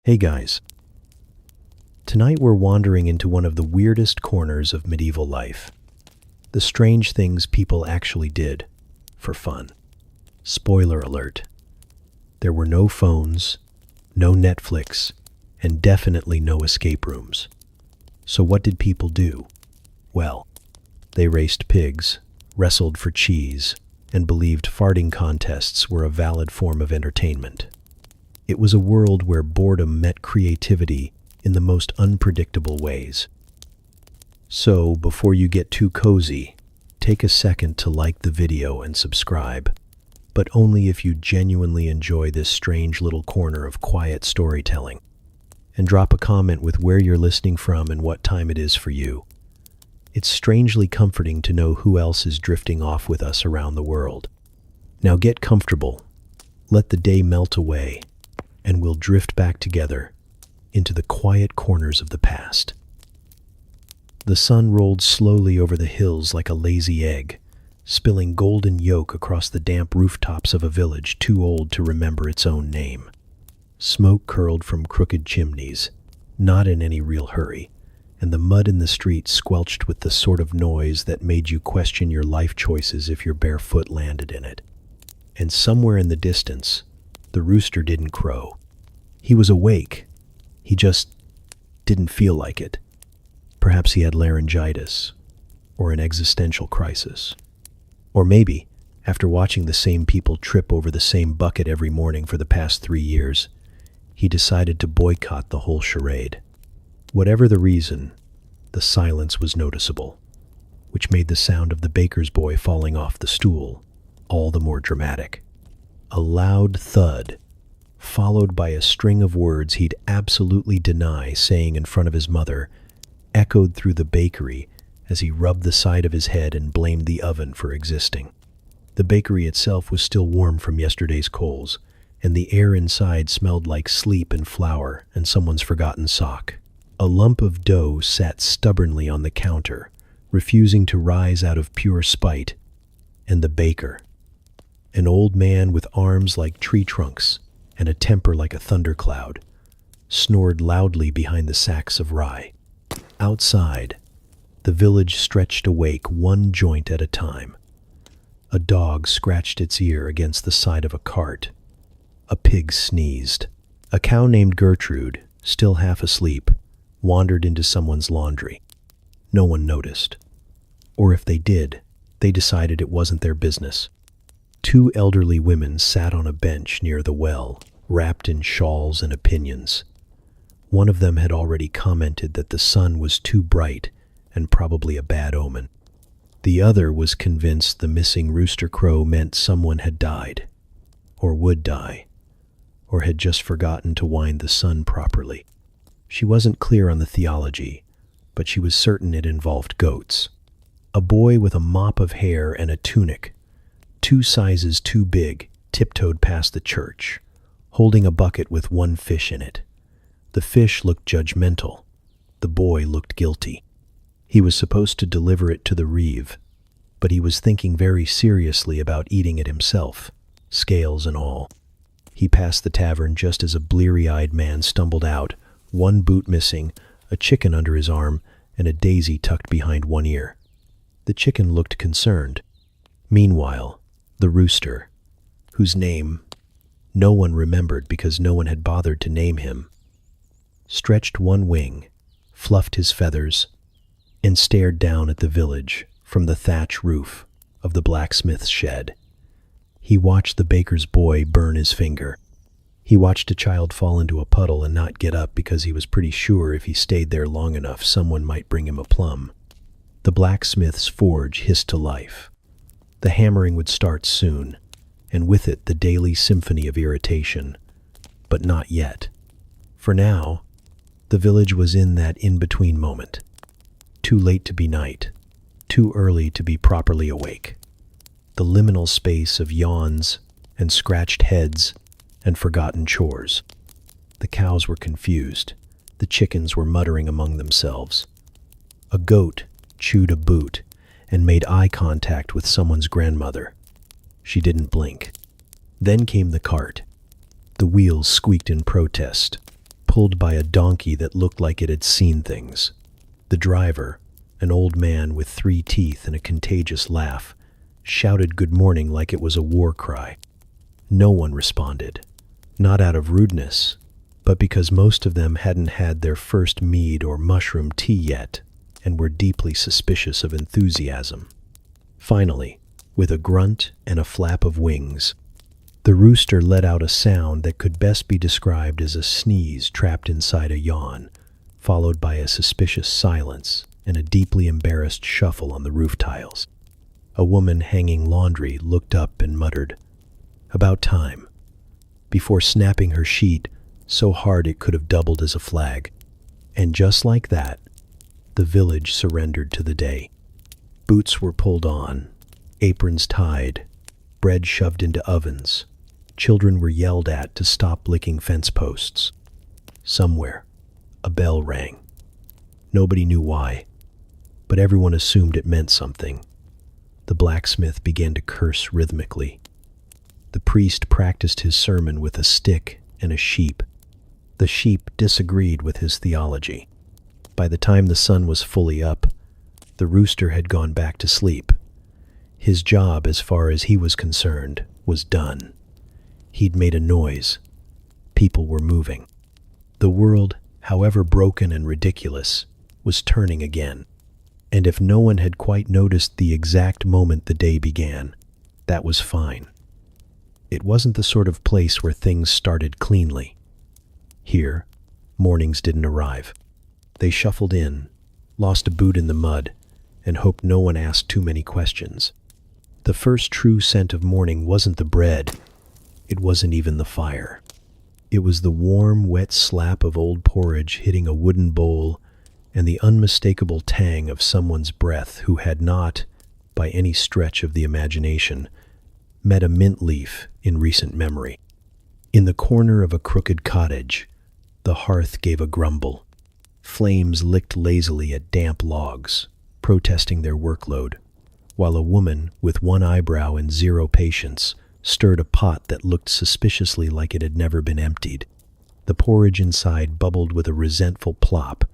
Hey guys, tonight we're wandering into one of the weirdest corners of medieval life. The strange things people actually did for fun. Spoiler alert, there were no phones, no Netflix, and definitely no escape rooms. So what did people do? Well, they raced pigs, wrestled for cheese, and believed farting contests were a valid form of entertainment. It was a world where boredom met creativity in the most unpredictable ways. So, before you get too cozy, take a second to like the video and subscribe, but only if you genuinely enjoy this strange little corner of quiet storytelling. And drop a comment with where you're listening from and what time it is for you. It's strangely comforting to know who else is drifting off with us around the world. Now get comfortable, let the day melt away, and we'll drift back together into the quiet corners of the past. The sun rolled slowly over the hills like a lazy egg, spilling golden yolk across the damp rooftops of a village too old to remember its own name. Smoke curled from crooked chimneys, not in any real hurry, and the mud in the street squelched with the sort of noise that made you question your life choices if your bare foot landed in it. And somewhere in the distance, the rooster didn't crow. He was awake. He just didn't feel like it. Perhaps he had laryngitis, or an existential crisis. Or maybe, after watching the same people trip over the same bucket every morning for the past 3 years, he decided to boycott the whole charade. Whatever the reason, the silence was noticeable, which made the sound of the baker's boy falling off the stool all the more dramatic. A loud thud, followed by a string of words he'd absolutely deny saying in front of his mother, echoed through the bakery as he rubbed the side of his head and blamed the oven for existing. The bakery itself was still warm from yesterday's coals, and the air inside smelled like sleep and flour and someone's forgotten sock. A lump of dough sat stubbornly on the counter, refusing to rise out of pure spite, and the baker, an old man with arms like tree trunks and a temper like a thundercloud, snored loudly behind the sacks of rye. Outside, the village stretched awake one joint at a time. A dog scratched its ear against the side of a cart. A pig sneezed. A cow named Gertrude, still half asleep, wandered into someone's laundry. No one noticed. Or if they did, they decided it wasn't their business. 2 elderly women sat on a bench near the well, wrapped in shawls and opinions. One of them had already commented that the sun was too bright and probably a bad omen. The other was convinced the missing rooster crow meant someone had died, or would die, or had just forgotten to wind the sun properly. She wasn't clear on the theology, but she was certain it involved goats. A boy with a mop of hair and a tunic, 2 sizes too big, tiptoed past the church, holding a bucket with 1 fish in it. The fish looked judgmental. The boy looked guilty. He was supposed to deliver it to the reeve, but he was thinking very seriously about eating it himself, scales and all. He passed the tavern just as a bleary-eyed man stumbled out, 1 boot missing, a chicken under his arm, and a daisy tucked behind 1 ear. The chicken looked concerned. Meanwhile, the rooster, whose name no one remembered because no one had bothered to name him, stretched 1 wing, fluffed his feathers, and stared down at the village from the thatch roof of the blacksmith's shed. He watched the baker's boy burn his finger. He watched a child fall into a puddle and not get up because he was pretty sure if he stayed there long enough someone might bring him a plum. The blacksmith's forge hissed to life. The hammering would start soon, and with it the daily symphony of irritation. But not yet. For now, the village was in that in-between moment. Too late to be night, too early to be properly awake. The liminal space of yawns and scratched heads and forgotten chores. The cows were confused. The chickens were muttering among themselves. A goat chewed a boot and made eye contact with someone's grandmother. She didn't blink. Then came the cart. The wheels squeaked in protest. pulled by a donkey that looked like it had seen things. The driver, an old man with 3 teeth and a contagious laugh, shouted good morning like it was a war cry. No one responded, not out of rudeness, but because most of them hadn't had their first mead or mushroom tea yet and were deeply suspicious of enthusiasm. Finally, with a grunt and a flap of wings, the rooster let out a sound that could best be described as a sneeze trapped inside a yawn, followed by a suspicious silence and a deeply embarrassed shuffle on the roof tiles. A woman hanging laundry looked up and muttered, "About time," before snapping her sheet so hard it could have doubled as a flag. And just like that, the village surrendered to the day. Boots were pulled on, aprons tied, bread shoved into ovens. Children were yelled at to stop licking fence posts. Somewhere, a bell rang. Nobody knew why, but everyone assumed it meant something. The blacksmith began to curse rhythmically. The priest practiced his sermon with a stick and a sheep. The sheep disagreed with his theology. By the time the sun was fully up, the rooster had gone back to sleep. His job, as far as he was concerned, was done. He'd made a noise. People were moving. The world, however broken and ridiculous, was turning again. And if no one had quite noticed the exact moment the day began, that was fine. It wasn't the sort of place where things started cleanly. Here, mornings didn't arrive. They shuffled in, lost a boot in the mud, and hoped no one asked too many questions. The first true scent of morning wasn't the bread. It wasn't even the fire. It was the warm, wet slap of old porridge hitting a wooden bowl and the unmistakable tang of someone's breath who had not, by any stretch of the imagination, met a mint leaf in recent memory. In the corner of a crooked cottage, the hearth gave a grumble. Flames licked lazily at damp logs, protesting their workload, while a woman with one eyebrow and zero patience stirred a pot that looked suspiciously like it had never been emptied. The porridge inside bubbled with a resentful plop,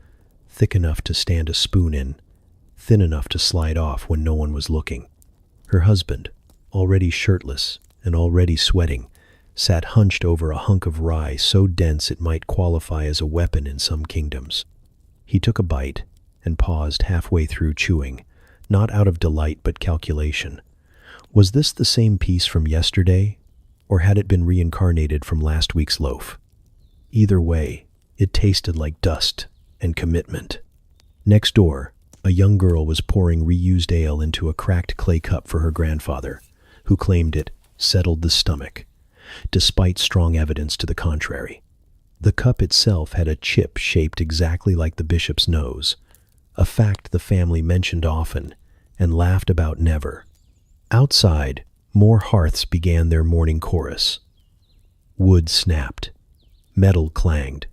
thick enough to stand a spoon in, thin enough to slide off when no one was looking. Her husband, already shirtless and already sweating, sat hunched over a hunk of rye so dense it might qualify as a weapon in some kingdoms. He took a bite and paused halfway through chewing, not out of delight but calculation. Was this the same piece from yesterday, or had it been reincarnated from last week's loaf? Either way, it tasted like dust and commitment. Next door, a young girl was pouring reused ale into a cracked clay cup for her grandfather, who claimed it settled the stomach, despite strong evidence to the contrary. The cup itself had a chip shaped exactly like the bishop's nose, a fact the family mentioned often and laughed about never. Outside, more hearths began their morning chorus. Wood snapped. Metal clanged.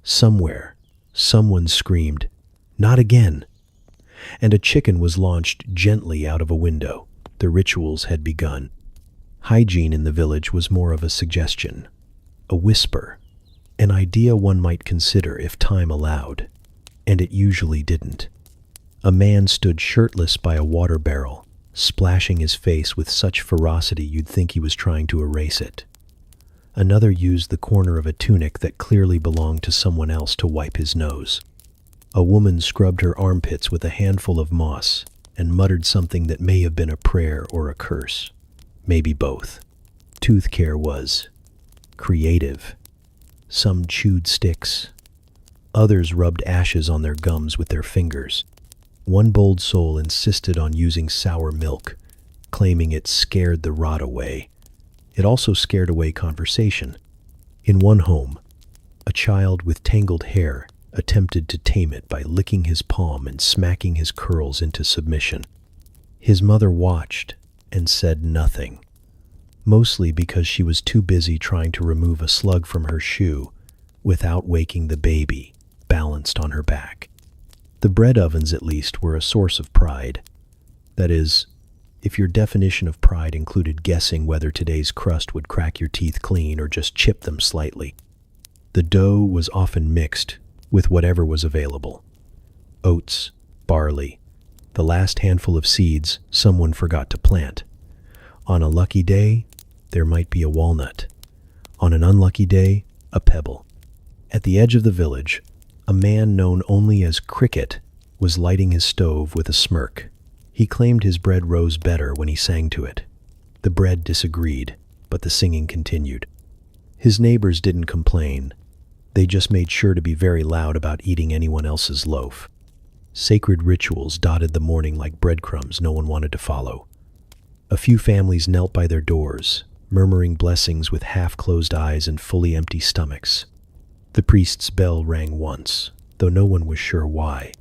Somewhere, someone screamed, "Not again!" And a chicken was launched gently out of a window. The rituals had begun. Hygiene in the village was more of a suggestion, a whisper, an idea one might consider if time allowed, and it usually didn't. A man stood shirtless by a water barrel, splashing his face with such ferocity you'd think he was trying to erase it. Another used the corner of a tunic that clearly belonged to someone else to wipe his nose. A woman scrubbed her armpits with a handful of moss and muttered something that may have been a prayer or a curse. Maybe both. Tooth care was creative. Some chewed sticks. Others rubbed ashes on their gums with their fingers. One bold soul insisted on using sour milk, claiming it scared the rot away. It also scared away conversation. In one home, a child with tangled hair attempted to tame it by licking his palm and smacking his curls into submission. His mother watched and said nothing, mostly because she was too busy trying to remove a slug from her shoe without waking the baby balanced on her back. The bread ovens, at least, were a source of pride. That is, if your definition of pride included guessing whether today's crust would crack your teeth clean or just chip them slightly. The dough was often mixed with whatever was available. Oats, barley, the last handful of seeds someone forgot to plant. On a lucky day, there might be a walnut. On an unlucky day, a pebble. At the edge of the village, a man known only as Cricket was lighting his stove with a smirk. He claimed his bread rose better when he sang to it. The bread disagreed, but the singing continued. His neighbors didn't complain. They just made sure to be very loud about eating anyone else's loaf. Sacred rituals dotted the morning like breadcrumbs no one wanted to follow. A few families knelt by their doors, murmuring blessings with half-closed eyes and fully empty stomachs. The priest's bell rang once, though no one was sure why,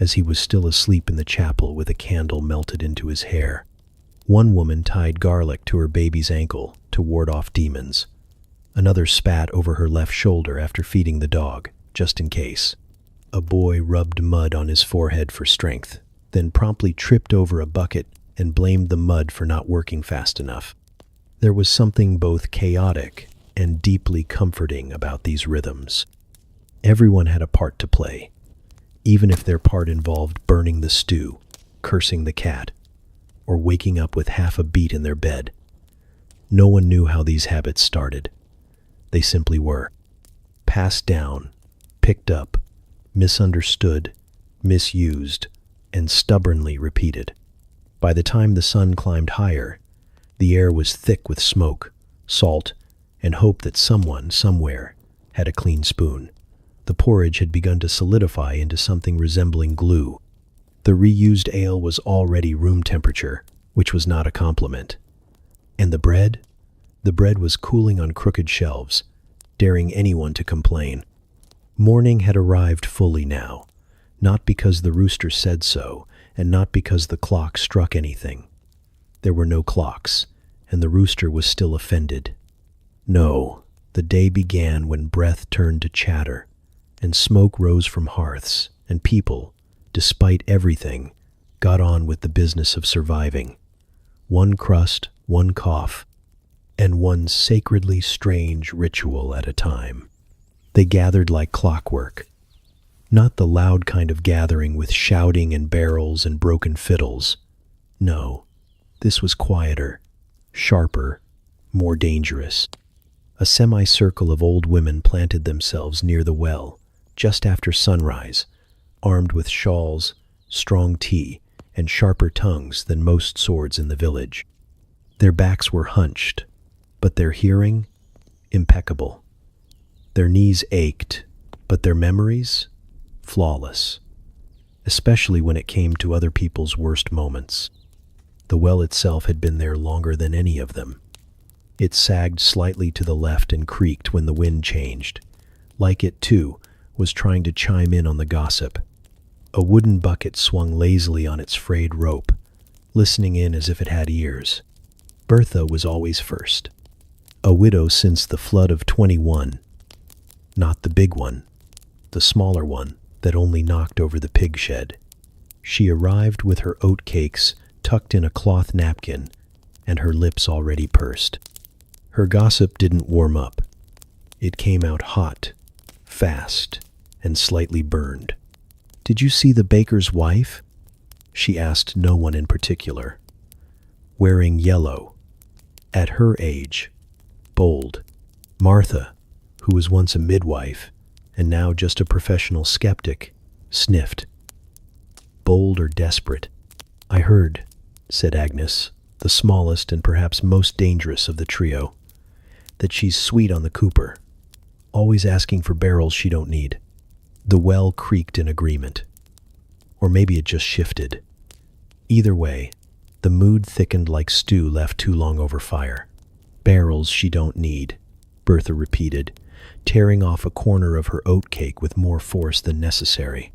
as he was still asleep in the chapel with a candle melted into his hair. One woman tied garlic to her baby's ankle to ward off demons. Another spat over her left shoulder after feeding the dog, just in case. A boy rubbed mud on his forehead for strength, then promptly tripped over a bucket and blamed the mud for not working fast enough. There was something both chaotic and deeply comforting about these rhythms. Everyone had a part to play, even if their part involved burning the stew, cursing the cat, or waking up with half a beat in their bed. No one knew how these habits started. They simply were. Passed down, picked up, misunderstood, misused, and stubbornly repeated. By the time the sun climbed higher, the air was thick with smoke, salt, and hope that someone, somewhere, had a clean spoon. The porridge had begun to solidify into something resembling glue. The reused ale was already room temperature, which was not a compliment. And the bread? The bread was cooling on crooked shelves, daring anyone to complain. Morning had arrived fully now, not because the rooster said so, and not because the clock struck anything. There were no clocks, and the rooster was still offended. No, the day began when breath turned to chatter, and smoke rose from hearths, and people, despite everything, got on with the business of surviving. One crust, one cough, and one sacredly strange ritual at a time. They gathered like clockwork. Not the loud kind of gathering with shouting and barrels and broken fiddles. No, this was quieter, sharper, more dangerous. A semicircle of old women planted themselves near the well, just after sunrise, armed with shawls, strong tea, and sharper tongues than most swords in the village. Their backs were hunched, but their hearing, impeccable. Their knees ached, but their memories, flawless, especially when it came to other people's worst moments. The well itself had been there longer than any of them. It sagged slightly to the left and creaked when the wind changed, like it, too, was trying to chime in on the gossip. A wooden bucket swung lazily on its frayed rope, listening in as if it had ears. Bertha was always first. A widow since the flood of 21. Not the big one, the smaller one that only knocked over the pig shed. She arrived with her oat cakes tucked in a cloth napkin and her lips already pursed. Her gossip didn't warm up. It came out hot, fast, and slightly burned. "Did you see the baker's wife?" she asked no one in particular. Wearing yellow. At her age. Bold. Martha, who was once a midwife and now just a professional skeptic, sniffed. Bold or desperate? "I heard," said Agnes, the smallest and perhaps most dangerous of the trio, "that she's sweet on the cooper, always asking for barrels she don't need." The well creaked in agreement. Or maybe it just shifted. Either way, the mood thickened like stew left too long over fire. "Barrels she don't need," Bertha repeated, tearing off a corner of her oat cake with more force than necessary.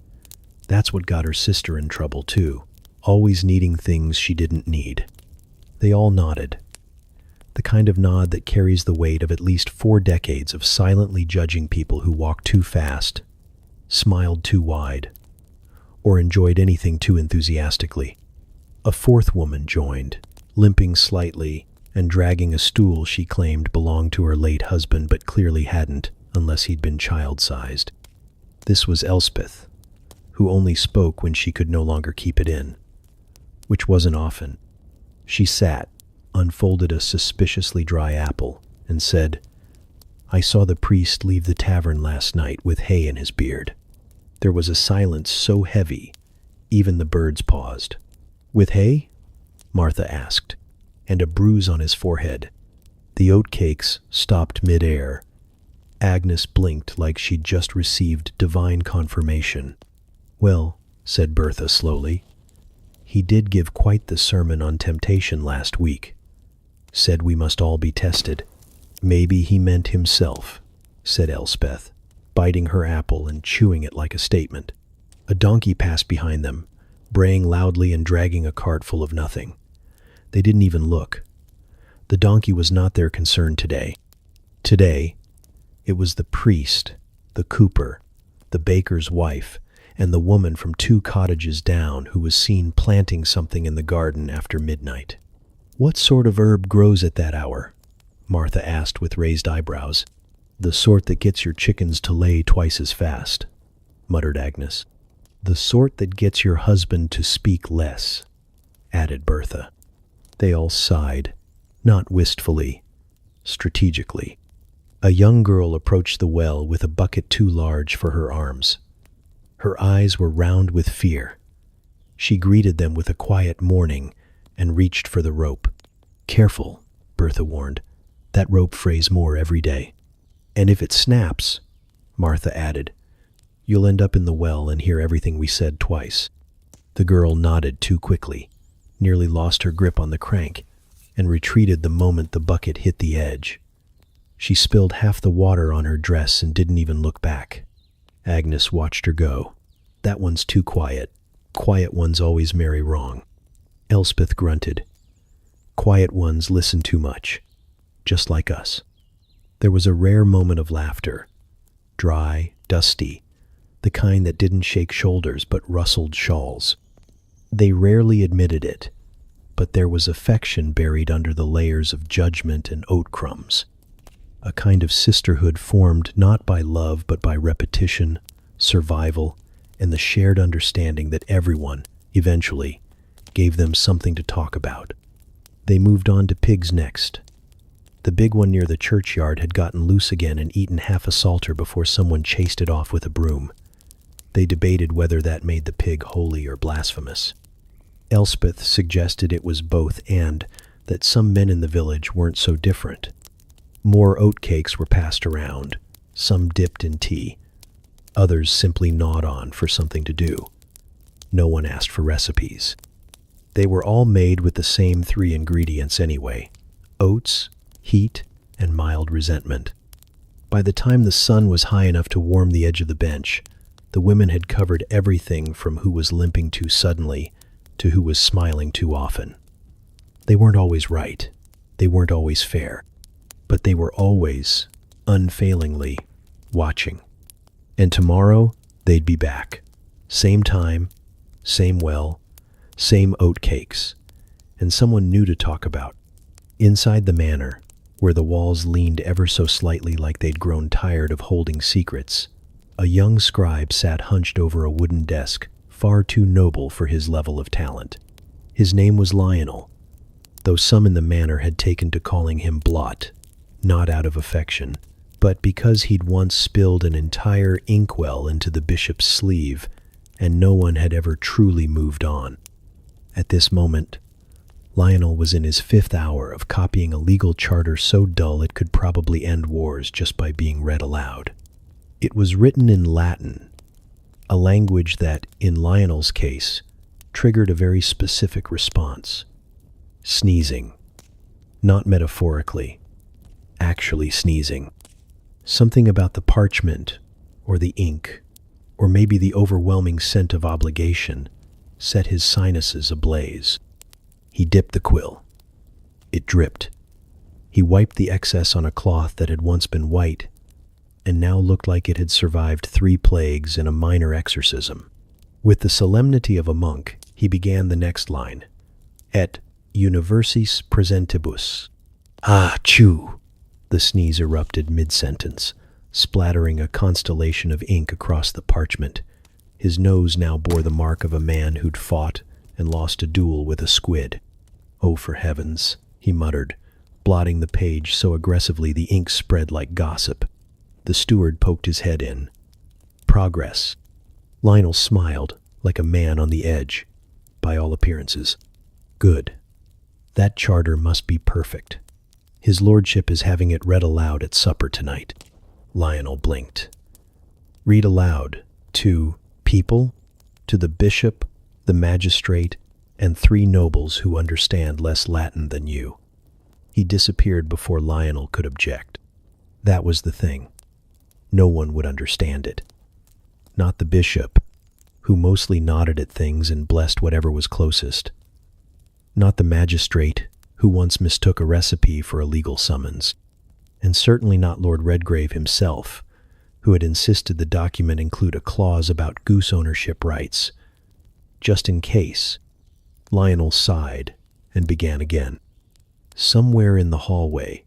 That's what got her sister in trouble too, always needing things she didn't need. They all nodded. The kind of nod that carries the weight of at least 4 decades of silently judging people who walked too fast, smiled too wide, or enjoyed anything too enthusiastically. A 4th woman joined, limping slightly and dragging a stool she claimed belonged to her late husband but clearly hadn't. unless he'd been child-sized. This was Elspeth, who only spoke when she could no longer keep it in, which wasn't often. She sat, unfolded a suspiciously dry apple, and said, "I saw the priest leave the tavern last night with hay in his beard." There was a silence so heavy, even the birds paused. "With hay?" Martha asked, and a bruise on his forehead. The oatcakes stopped mid-air. Agnes blinked like she'd just received divine confirmation. "Well," said Bertha slowly, "he did give quite the sermon on temptation last week. Said we must all be tested." "Maybe he meant himself," said Elspeth, biting her apple and chewing it like a statement. A donkey passed behind them, braying loudly and dragging a cart full of nothing. They didn't even look. The donkey was not their concern today. Today, it was the priest, the cooper, the baker's wife, and the woman from 2 cottages down who was seen planting something in the garden after midnight. "What sort of herb grows at that hour?" Martha asked with raised eyebrows. "The sort that gets your chickens to lay twice as fast," muttered Agnes. "The sort that gets your husband to speak less," added Bertha. They all sighed, not wistfully, strategically. A young girl approached the well with a bucket too large for her arms. Her eyes were round with fear. She greeted them with a quiet morning and reached for the rope. "Careful," Bertha warned. "That rope frays more every day." "And if it snaps," Martha added, "you'll end up in the well and hear everything we said twice." The girl nodded too quickly, nearly lost her grip on the crank, and retreated the moment the bucket hit the edge. She spilled half the water on her dress and didn't even look back. Agnes watched her go. "That one's too quiet. Quiet ones always marry wrong." Elspeth grunted. "Quiet ones listen too much, just like us." There was a rare moment of laughter, dry, dusty, the kind that didn't shake shoulders but rustled shawls. They rarely admitted it, but there was affection buried under the layers of judgment and oat crumbs. A kind of sisterhood formed not by love but by repetition, survival, and the shared understanding that everyone, eventually, gave them something to talk about. They moved on to pigs next. The big one near the churchyard had gotten loose again and eaten half a salter before someone chased it off with a broom. They debated whether that made the pig holy or blasphemous. Elspeth suggested it was both and that some men in the village weren't so different. More oatcakes were passed around, some dipped in tea. Others simply gnawed on for something to do. No one asked for recipes. They were all made with the same 3 ingredients anyway: oats, heat, and mild resentment. By the time the sun was high enough to warm the edge of the bench, the women had covered everything from who was limping too suddenly to who was smiling too often. They weren't always right. They weren't always fair. But they were always, unfailingly, watching. And tomorrow, they'd be back. Same time, same well, same oatcakes, and someone new to talk about. Inside the manor, where the walls leaned ever so slightly like they'd grown tired of holding secrets, a young scribe sat hunched over a wooden desk, far too noble for his level of talent. His name was Lionel, though some in the manor had taken to calling him Blot, not out of affection, but because he'd once spilled an entire inkwell into the bishop's sleeve, and no one had ever truly moved on. At this moment, Lionel was in his 5th hour of copying a legal charter so dull it could probably end wars just by being read aloud. It was written in Latin, a language that, in Lionel's case, triggered a very specific response. Sneezing. Not metaphorically, actually sneezing. Something about the parchment, or the ink, or maybe the overwhelming scent of obligation, set his sinuses ablaze. He dipped the quill. It dripped. He wiped the excess on a cloth that had once been white, and now looked like it had survived 3 plagues and a minor exorcism. With the solemnity of a monk, he began the next line. Et universis presentibus. Ah, chew! The sneeze erupted mid-sentence. splattering a constellation of ink across the parchment. His nose now bore the mark of a man who'd fought and lost a duel with a squid. "Oh, for heavens," he muttered, blotting the page so aggressively the ink spread like gossip. The steward poked his head in. "Progress." Lionel smiled, like a man on the edge. "By all appearances." "Good. That charter must be perfect. His lordship is having it read aloud at supper tonight." Lionel blinked. "Read aloud to people?" "To the bishop, the magistrate, and 3 nobles who understand less Latin than you." He disappeared before Lionel could object. That was the thing. No one would understand it. Not the bishop, who mostly nodded at things and blessed whatever was closest. Not the magistrate, who once mistook a recipe for a legal summons. And certainly not Lord Redgrave himself, who had insisted the document include a clause about goose ownership rights. Just in case, Lionel sighed and began again. Somewhere in the hallway,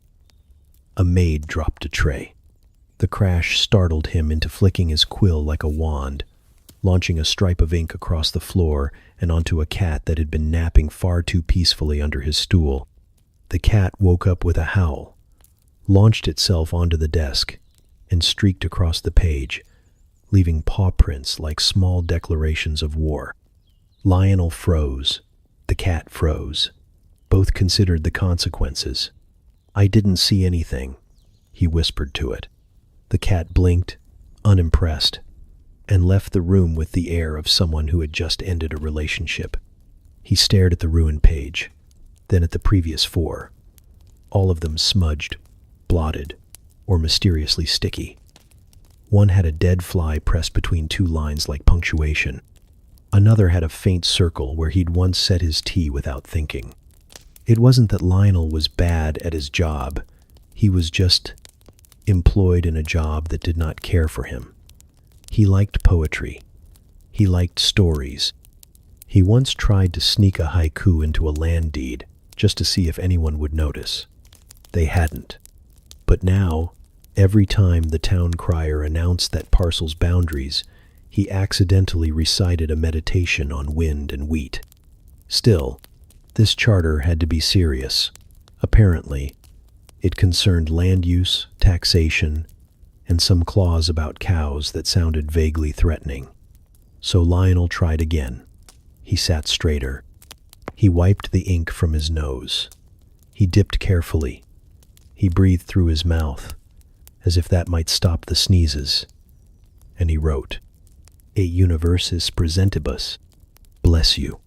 a maid dropped a tray. The crash startled him into flicking his quill like a wand, launching a stripe of ink across the floor and onto a cat that had been napping far too peacefully under his stool. The cat woke up with a howl, launched itself onto the desk, and streaked across the page, leaving paw prints like small declarations of war. Lionel froze. The cat froze. Both considered the consequences. "I didn't see anything," he whispered to it. The cat blinked, unimpressed, and left the room with the air of someone who had just ended a relationship. He stared at the ruined page, then at the previous 4, all of them smudged, blotted, or mysteriously sticky. One had a dead fly pressed between 2 lines like punctuation. Another had a faint circle where he'd once set his tea without thinking. It wasn't that Lionel was bad at his job. He was just employed in a job that did not care for him. He liked poetry. He liked stories. He once tried to sneak a haiku into a land deed just to see if anyone would notice. They hadn't. But now, every time the town crier announced that parcel's boundaries, he accidentally recited a meditation on wind and wheat. Still, this charter had to be serious. Apparently, it concerned land use, taxation, and some clause about cows that sounded vaguely threatening. So Lionel tried again. He sat straighter. He wiped the ink from his nose. He dipped carefully. He breathed through his mouth, as if that might stop the sneezes. And he wrote, "E universis presentibus." "Bless you,"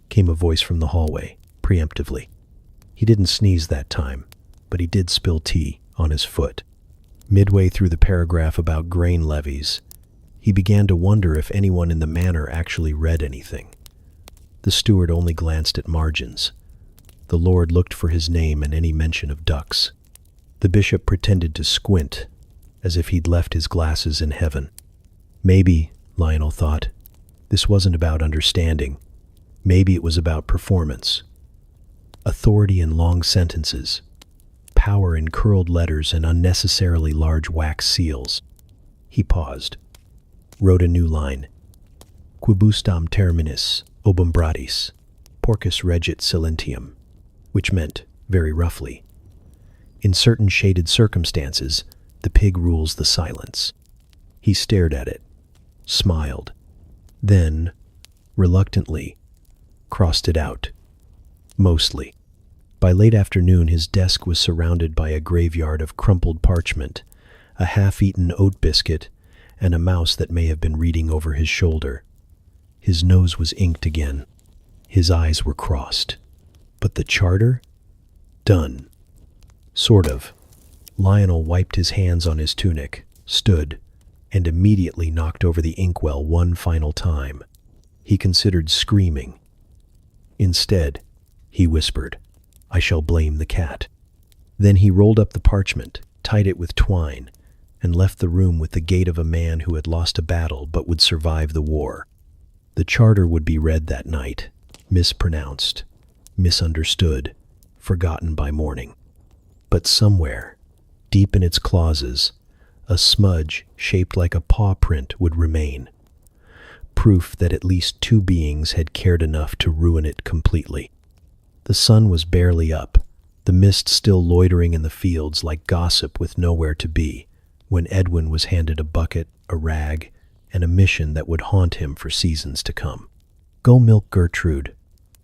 came a voice from the hallway, preemptively. He didn't sneeze that time, but he did spill tea on his foot. Midway through the paragraph about grain levies, he began to wonder if anyone in the manor actually read anything. The steward only glanced at margins. The lord looked for his name and any mention of ducks. The bishop pretended to squint, as if he'd left his glasses in heaven. Maybe, Lionel thought, this wasn't about understanding. Maybe it was about performance. Authority in long sentences. Power in curled letters and unnecessarily large wax seals. He paused, wrote a new line. Quibustam terminis obumbratis, porcus regit silentium, which meant, very roughly, in certain shaded circumstances, the pig rules the silence. He stared at it, smiled, then, reluctantly, crossed it out. Mostly. By late afternoon, his desk was surrounded by a graveyard of crumpled parchment, a half-eaten oat biscuit, and a mouse that may have been reading over his shoulder. His nose was inked again. His eyes were crossed. But the charter? Done. Sort of. Lionel wiped his hands on his tunic, stood, and immediately knocked over the inkwell one final time. He considered screaming. Instead, he whispered, "I shall blame the cat." Then he rolled up the parchment, tied it with twine, and left the room with the gait of a man who had lost a battle but would survive the war. The charter would be read that night, mispronounced, misunderstood, forgotten by morning. But somewhere, deep in its clauses, A smudge shaped like a paw print would remain, proof that at least two beings had cared enough to ruin it completely. The sun was barely up, the mist still loitering in the fields like gossip with nowhere to be, when Edwin was handed a bucket, a rag, and a mission that would haunt him for seasons to come. "Go milk Gertrude,"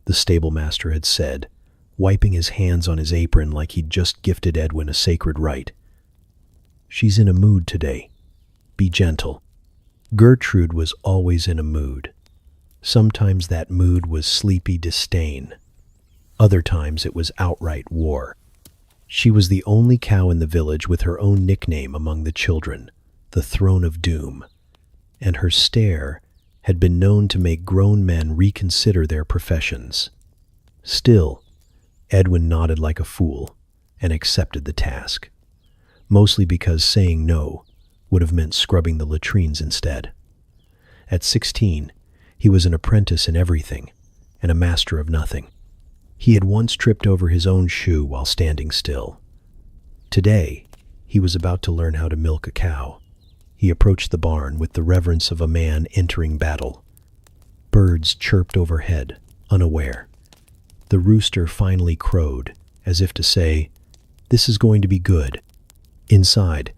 the stable master had said, wiping his hands on his apron like he'd just gifted Edwin a sacred rite. "She's in a mood today. Be gentle." Gertrude was always in a mood. Sometimes that mood was sleepy disdain. Other times it was outright war. She was the only cow in the village with her own nickname among the children, the Throne of Doom, and her stare had been known to make grown men reconsider their professions. Still, Edwin nodded like a fool and accepted the task, mostly because saying no would have meant scrubbing the latrines instead. At 16, he was an apprentice in everything and a master of nothing. He had once tripped over his own shoe while standing still. Today, he was about to learn how to milk a cow. He approached the barn with the reverence of a man entering battle. Birds chirped overhead, unaware. The rooster finally crowed, as if to say, "This is going to be good." Inside,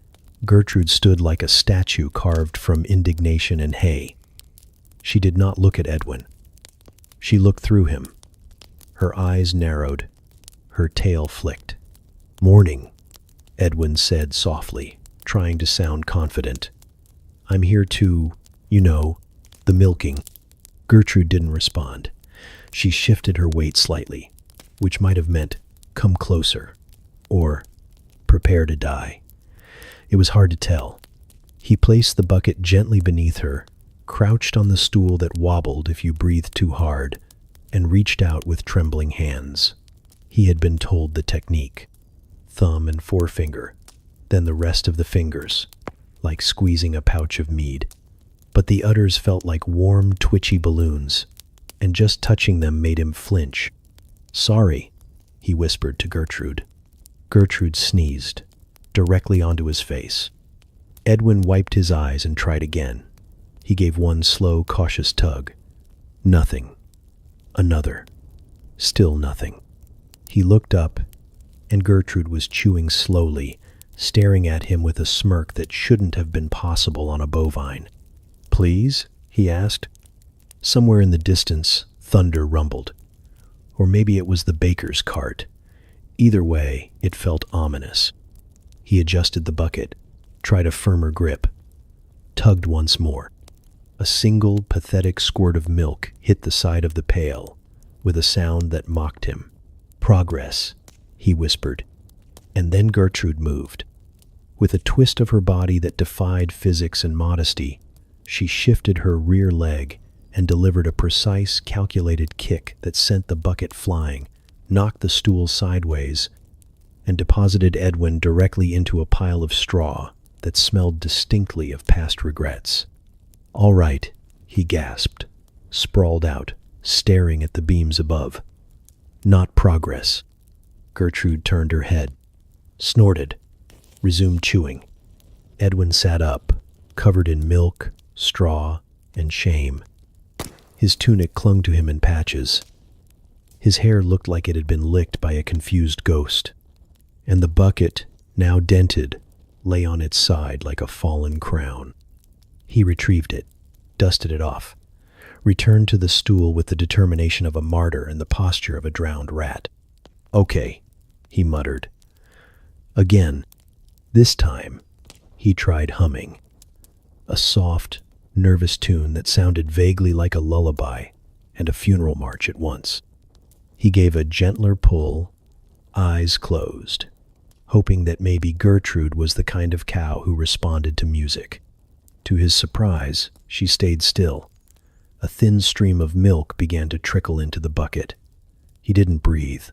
Gertrude stood like a statue carved from indignation and hay. She did not look at Edwin. She looked through him. Her eyes narrowed. Her tail flicked. "Morning," Edwin said softly, trying to sound confident. "I'm here to, the milking." Gertrude didn't respond. She shifted her weight slightly, which might have meant, "Come closer," or "Prepare to die." It was hard to tell. He placed the bucket gently beneath her, crouched on the stool that wobbled if you breathed too hard, and reached out with trembling hands. He had been told the technique. Thumb and forefinger, then the rest of the fingers, like squeezing a pouch of mead. But the udders felt like warm, twitchy balloons, and just touching them made him flinch. "Sorry," he whispered to Gertrude. Gertrude sneezed, directly onto his face. Edwin wiped his eyes and tried again. He gave one slow, cautious tug. Nothing. Another. Still nothing. He looked up, and Gertrude was chewing slowly, staring at him with a smirk that shouldn't have been possible on a bovine. "Please?" he asked. Somewhere in the distance, thunder rumbled. Or maybe it was the baker's cart. Either way, it felt ominous. He adjusted the bucket, tried a firmer grip, tugged once more. A single, pathetic squirt of milk hit the side of the pail, with a sound that mocked him. "Progress," he whispered. And then Gertrude moved. With a twist of her body that defied physics and modesty, she shifted her rear leg and delivered a precise, calculated kick that sent the bucket flying, knocked the stool sideways, and deposited Edwin directly into a pile of straw that smelled distinctly of past regrets. "All right," he gasped, sprawled out, staring at the beams above. "Not progress." Gertrude turned her head, snorted, resumed chewing. Edwin sat up, covered in milk, straw, and shame. His tunic clung to him in patches. His hair looked like it had been licked by a confused ghost. And the bucket, now dented, lay on its side like a fallen crown. He retrieved it, dusted it off, returned to the stool with the determination of a martyr and the posture of a drowned rat. "Okay," he muttered. Again, this time, he tried humming. A soft, nervous tune that sounded vaguely like a lullaby and a funeral march at once. He gave a gentler pull, eyes closed, hoping that maybe Gertrude was the kind of cow who responded to music. To his surprise, she stayed still. A thin stream of milk began to trickle into the bucket. He didn't breathe,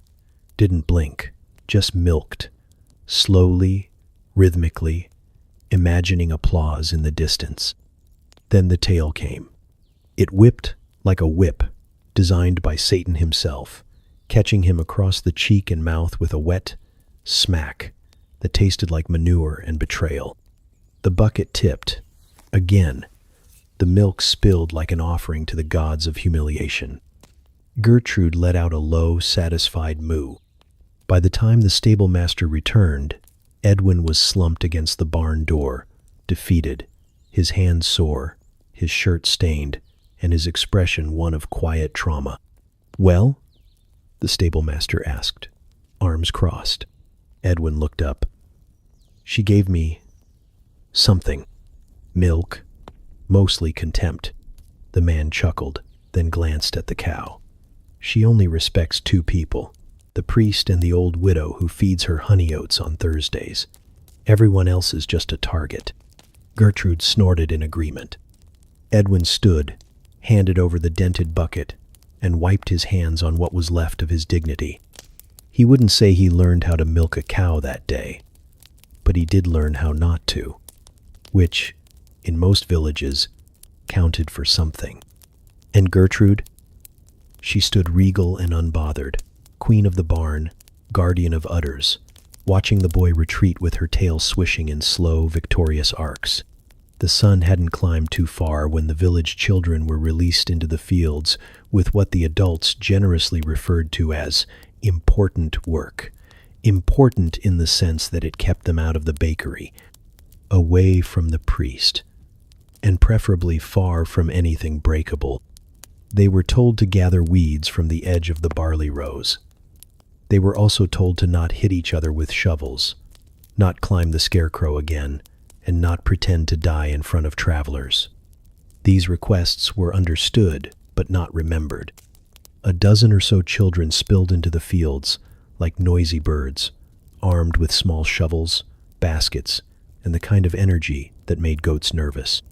didn't blink, just milked, slowly, rhythmically, imagining applause in the distance. Then the tail came. It whipped like a whip, designed by Satan himself, catching him across the cheek and mouth with a wet smack that tasted like manure and betrayal. The bucket tipped. Again, the milk spilled like an offering to the gods of humiliation. Gertrude let out a low, satisfied moo. By the time the stable master returned, Edwin was slumped against the barn door, defeated, his hands sore, his shirt stained, and his expression one of quiet trauma. "Well?" the stable master asked, arms crossed. Edwin looked up. "She gave me something. Milk. Mostly contempt." The man chuckled, then glanced at the cow. "She only respects two people, the priest and the old widow who feeds her honey oats on Thursdays. Everyone else is just a target." Gertrude snorted in agreement. Edwin stood, handed over the dented bucket, and wiped his hands on what was left of his dignity. He wouldn't say he learned how to milk a cow that day, but he did learn how not to, which, in most villages, counted for something. And Gertrude? She stood regal and unbothered, queen of the barn, guardian of udders, watching the boy retreat with her tail swishing in slow, victorious arcs. The sun hadn't climbed too far when the village children were released into the fields with what the adults generously referred to as important work. Important in the sense that it kept them out of the bakery, away from the priest, and preferably far from anything breakable. They were told to gather weeds from the edge of the barley rows. They were also told to not hit each other with shovels, not climb the scarecrow again, and not pretend to die in front of travelers. These requests were understood, but not remembered. A dozen or so children spilled into the fields, like noisy birds, armed with small shovels, baskets, and the kind of energy that made goats nervous.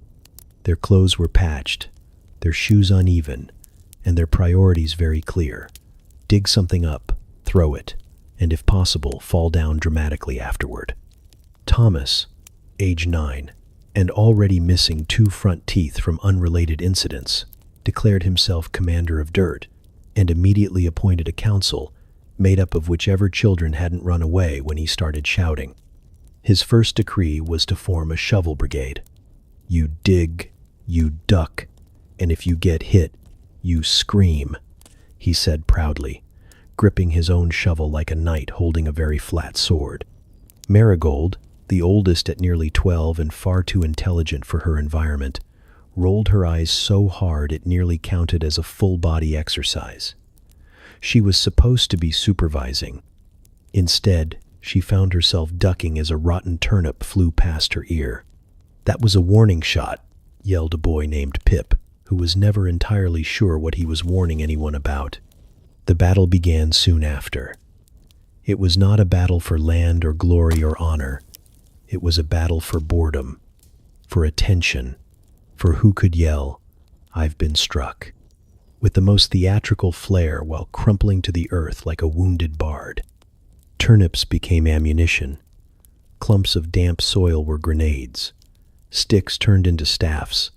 Their clothes were patched, their shoes uneven, and their priorities very clear. Dig something up, throw it, and if possible, fall down dramatically afterward. Thomas, age 9, and already missing 2 front teeth from unrelated incidents, declared himself commander of dirt, and immediately appointed a council made up of whichever children hadn't run away when he started shouting. His first decree was to form a shovel brigade. You dig, you duck, and if you get hit, you scream, he said proudly, gripping his own shovel like a knight holding a very flat sword. Marigold, the oldest at nearly 12 and far too intelligent for her environment, rolled her eyes so hard it nearly counted as a full-body exercise. She was supposed to be supervising. Instead, she found herself ducking as a rotten turnip flew past her ear. "That was a warning shot," yelled a boy named Pip, who was never entirely sure what he was warning anyone about. The battle began soon after. It was not a battle for land or glory or honor. It was a battle for boredom, for attention, for who could yell, "I've been struck," with the most theatrical flair while crumpling to the earth like a wounded bard. Turnips became ammunition. Clumps of damp soil were grenades. Sticks turned into staffs,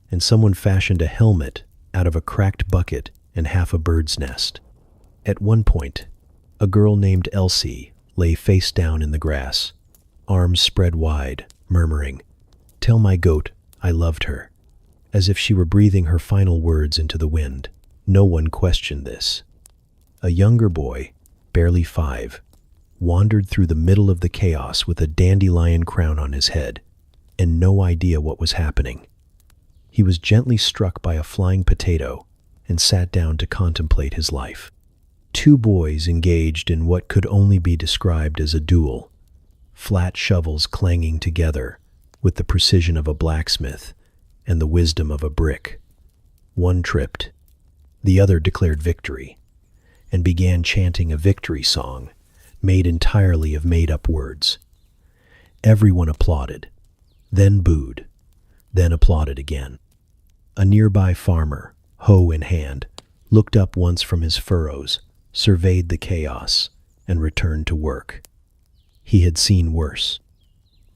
and someone fashioned a helmet out of a cracked bucket and half a bird's nest. At one point, a girl named Elsie lay face down in the grass, arms spread wide, murmuring, "Tell my goat I loved her," as if she were breathing her final words into the wind. No one questioned this. A younger boy, barely 5, wandered through the middle of the chaos with a dandelion crown on his head, and no idea what was happening. He was gently struck by a flying potato and sat down to contemplate his life. 2 boys engaged in what could only be described as a duel, flat shovels clanging together with the precision of a blacksmith and the wisdom of a brick. One tripped. The other declared victory and began chanting a victory song made entirely of made-up words. Everyone applauded, then booed, then applauded again. A nearby farmer, hoe in hand, looked up once from his furrows, surveyed the chaos, and returned to work. He had seen worse.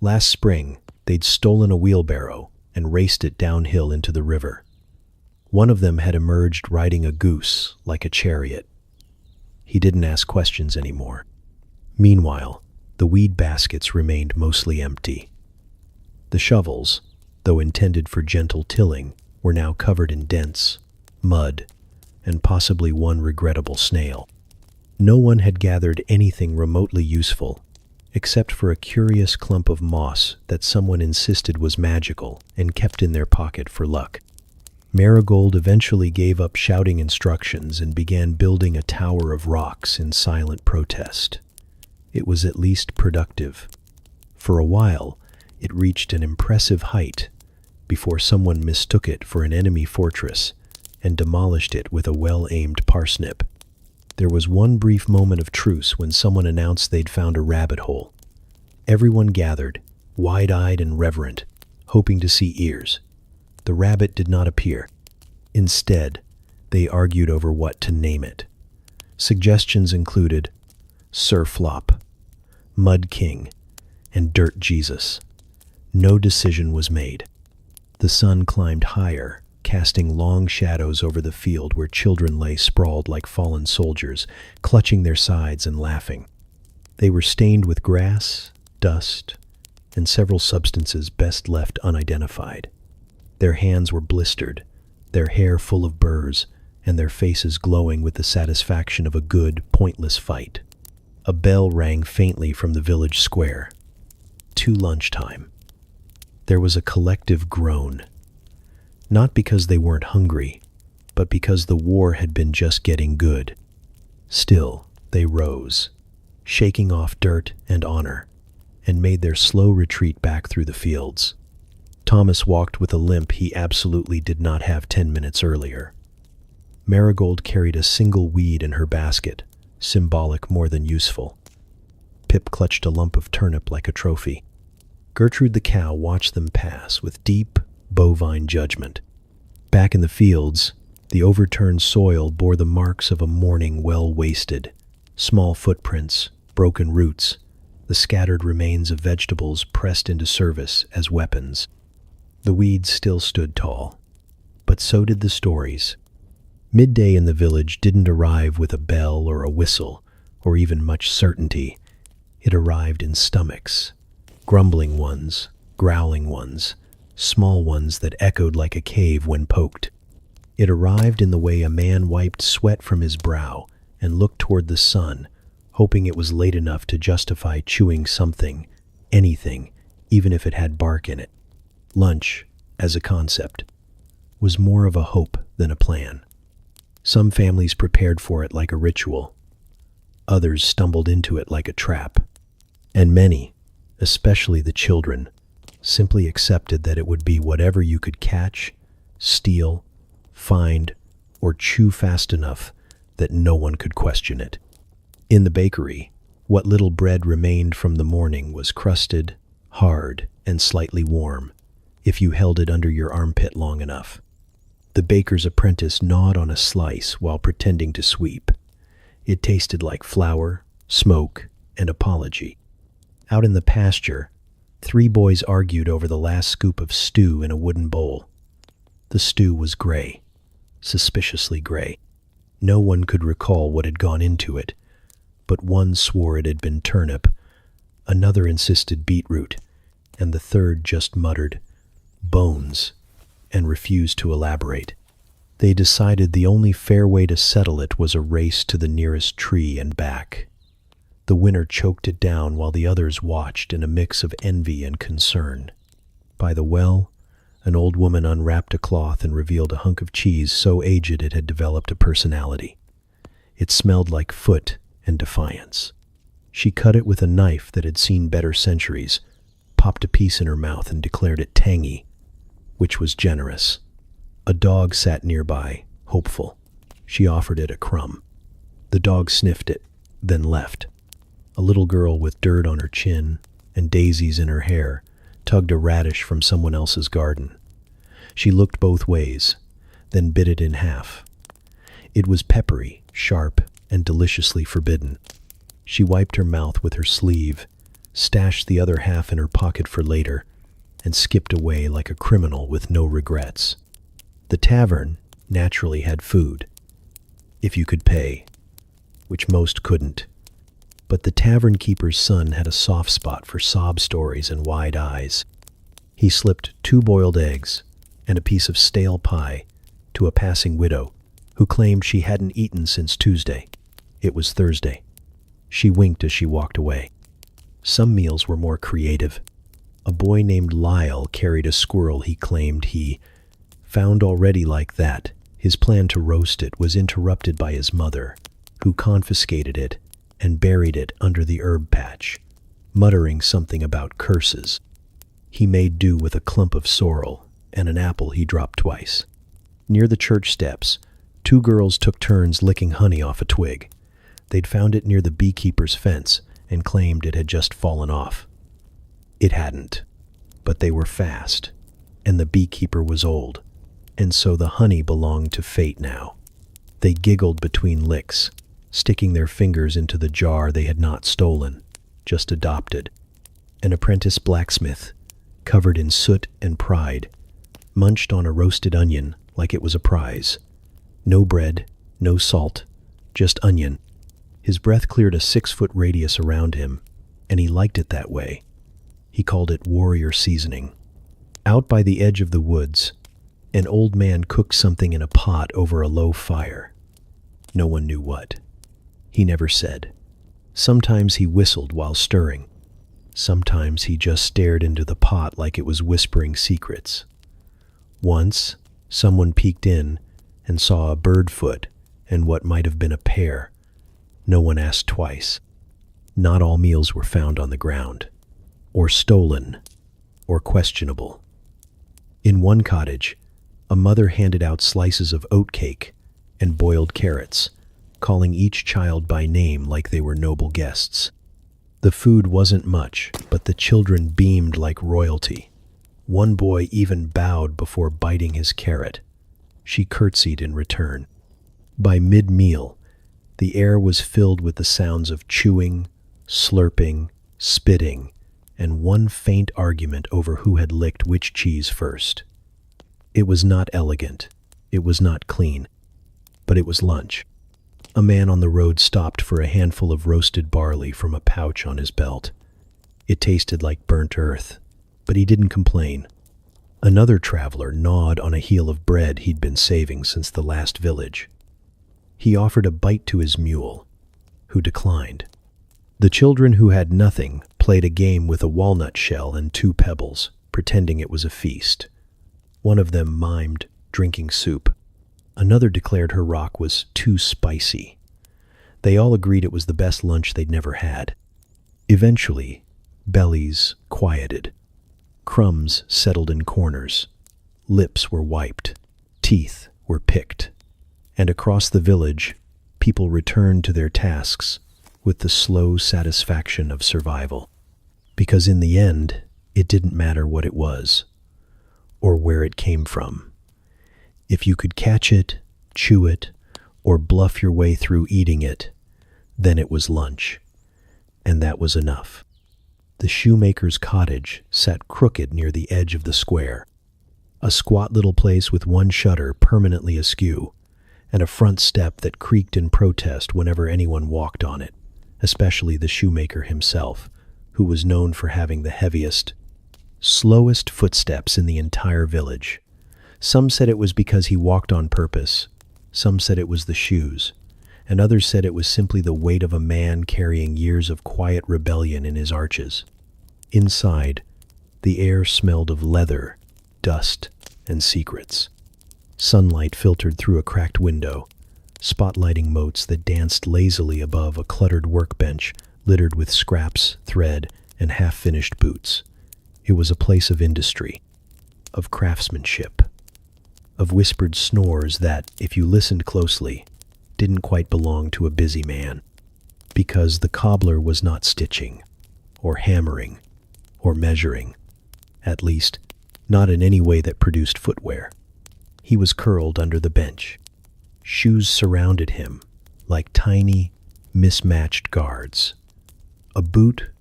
Last spring, they'd stolen a wheelbarrow and raced it downhill into the river. One of them had emerged riding a goose like a chariot. He didn't ask questions anymore. Meanwhile, the weed baskets remained mostly empty. The shovels, though intended for gentle tilling, were now covered in dents, mud, and possibly one regrettable snail. No one had gathered anything remotely useful, except for a curious clump of moss that someone insisted was magical and kept in their pocket for luck. Marigold eventually gave up shouting instructions and began building a tower of rocks in silent protest. It was at least productive. For a while, it reached an impressive height before someone mistook it for an enemy fortress and demolished it with a well-aimed parsnip. There was one brief moment of truce when someone announced they'd found a rabbit hole. Everyone gathered, wide-eyed and reverent, hoping to see ears. The rabbit did not appear. Instead, they argued over what to name it. Suggestions included Sir Flop, Mud King, and Dirt Jesus. No decision was made. The sun climbed higher, casting long shadows over the field where children lay sprawled like fallen soldiers, clutching their sides and laughing. They were stained with grass, dust, and several substances best left unidentified. Their hands were blistered, their hair full of burrs, and their faces glowing with the satisfaction of a good, pointless fight. A bell rang faintly from the village square. To lunchtime. There was a collective groan. Not because they weren't hungry, but because the war had been just getting good. Still, they rose, shaking off dirt and honor, and made their slow retreat back through the fields. Thomas walked with a limp he absolutely did not have 10 minutes earlier. Marigold carried a single weed in her basket, symbolic more than useful. Pip clutched a lump of turnip like a trophy. Gertrude the cow watched them pass with deep, bovine judgment. Back in the fields, the overturned soil bore the marks of a morning well wasted. Small footprints, broken roots, the scattered remains of vegetables pressed into service as weapons. The weeds still stood tall, but so did the stories. Midday in the village didn't arrive with a bell or a whistle, or even much certainty. It arrived in stomachs, grumbling ones, growling ones, small ones that echoed like a cave when poked. It arrived in the way a man wiped sweat from his brow and looked toward the sun, hoping it was late enough to justify chewing something, anything, even if it had bark in it. Lunch, as a concept, was more of a hope than a plan. Some families prepared for it like a ritual. Others stumbled into it like a trap. And many, especially the children, simply accepted that it would be whatever you could catch, steal, find, or chew fast enough that no one could question it. In the bakery, what little bread remained from the morning was crusted, hard, and slightly warm, if you held it under your armpit long enough. The baker's apprentice gnawed on a slice while pretending to sweep. It tasted like flour, smoke, and apology. Out in the pasture, 3 boys argued over the last scoop of stew in a wooden bowl. The stew was gray, suspiciously gray. No one could recall what had gone into it, but one swore it had been turnip, another insisted beetroot, and the third just muttered, "bones," and refused to elaborate. They decided the only fair way to settle it was a race to the nearest tree and back. The winner choked it down while the others watched in a mix of envy and concern. By the well, an old woman unwrapped a cloth and revealed a hunk of cheese so aged it had developed a personality. It smelled like foot and defiance. She cut it with a knife that had seen better centuries, popped a piece in her mouth and declared it tangy, which was generous. A dog sat nearby, hopeful. She offered it a crumb. The dog sniffed it, then left. A little girl with dirt on her chin and daisies in her hair tugged a radish from someone else's garden. She looked both ways, then bit it in half. It was peppery, sharp, and deliciously forbidden. She wiped her mouth with her sleeve, stashed the other half in her pocket for later, and skipped away like a criminal with no regrets. The tavern naturally had food, if you could pay, which most couldn't. But the tavern keeper's son had a soft spot for sob stories and wide eyes. He slipped 2 boiled eggs and a piece of stale pie to a passing widow who claimed she hadn't eaten since Tuesday. It was Thursday. She winked as she walked away. Some meals were more creative. A boy named Lyle carried a squirrel he claimed he found already like that. His plan to roast it was interrupted by his mother, who confiscated it and buried it under the herb patch, muttering something about curses. He made do with a clump of sorrel and an apple he dropped twice. Near the church steps, 2 girls took turns licking honey off a twig. They'd found it near the beekeeper's fence and claimed it had just fallen off. It hadn't, but they were fast, and the beekeeper was old, and so the honey belonged to fate now. They giggled between licks, sticking their fingers into the jar they had not stolen, just adopted. An apprentice blacksmith, covered in soot and pride, munched on a roasted onion like it was a prize. No bread, no salt, just onion. His breath cleared a 6-foot radius around him, and he liked it that way. He called it warrior seasoning. Out by the edge of the woods, an old man cooked something in a pot over a low fire. No one knew what. He never said. Sometimes he whistled while stirring. Sometimes he just stared into the pot like it was whispering secrets. Once, someone peeked in and saw a bird foot and what might have been a pear. No one asked twice. Not all meals were found on the ground, or stolen, or questionable. In one cottage, a mother handed out slices of oatcake and boiled carrots, calling each child by name like they were noble guests. The food wasn't much, but the children beamed like royalty. One boy even bowed before biting his carrot. She curtsied in return. By mid-meal, the air was filled with the sounds of chewing, slurping, spitting, and one faint argument over who had licked which cheese first. It was not elegant, it was not clean, but it was lunch. A man on the road stopped for a handful of roasted barley from a pouch on his belt. It tasted like burnt earth, but he didn't complain. Another traveler gnawed on a heel of bread he'd been saving since the last village. He offered a bite to his mule, who declined. The children who had nothing played a game with a walnut shell and 2 pebbles, pretending it was a feast. One of them mimed drinking soup. Another declared her rock was too spicy. They all agreed it was the best lunch they'd never had. Eventually, bellies quieted. Crumbs settled in corners. Lips were wiped. Teeth were picked. And across the village, people returned to their tasks with the slow satisfaction of survival. Because in the end, it didn't matter what it was, or where it came from. If you could catch it, chew it, or bluff your way through eating it, then it was lunch. And that was enough. The shoemaker's cottage sat crooked near the edge of the square. A squat little place with one shutter permanently askew, and a front step that creaked in protest whenever anyone walked on it, especially the shoemaker himself, who was known for having the heaviest, slowest footsteps in the entire village. Some said it was because he walked on purpose, some said it was the shoes, and others said it was simply the weight of a man carrying years of quiet rebellion in his arches. Inside, the air smelled of leather, dust, and secrets. Sunlight filtered through a cracked window, spotlighting motes that danced lazily above a cluttered workbench littered with scraps, thread, and half-finished boots. It was a place of industry, of craftsmanship, of whispered snores that, if you listened closely, didn't quite belong to a busy man, because the cobbler was not stitching, or hammering, or measuring, at least, not in any way that produced footwear. He was curled under the bench. Shoes surrounded him like tiny, mismatched guards. A boot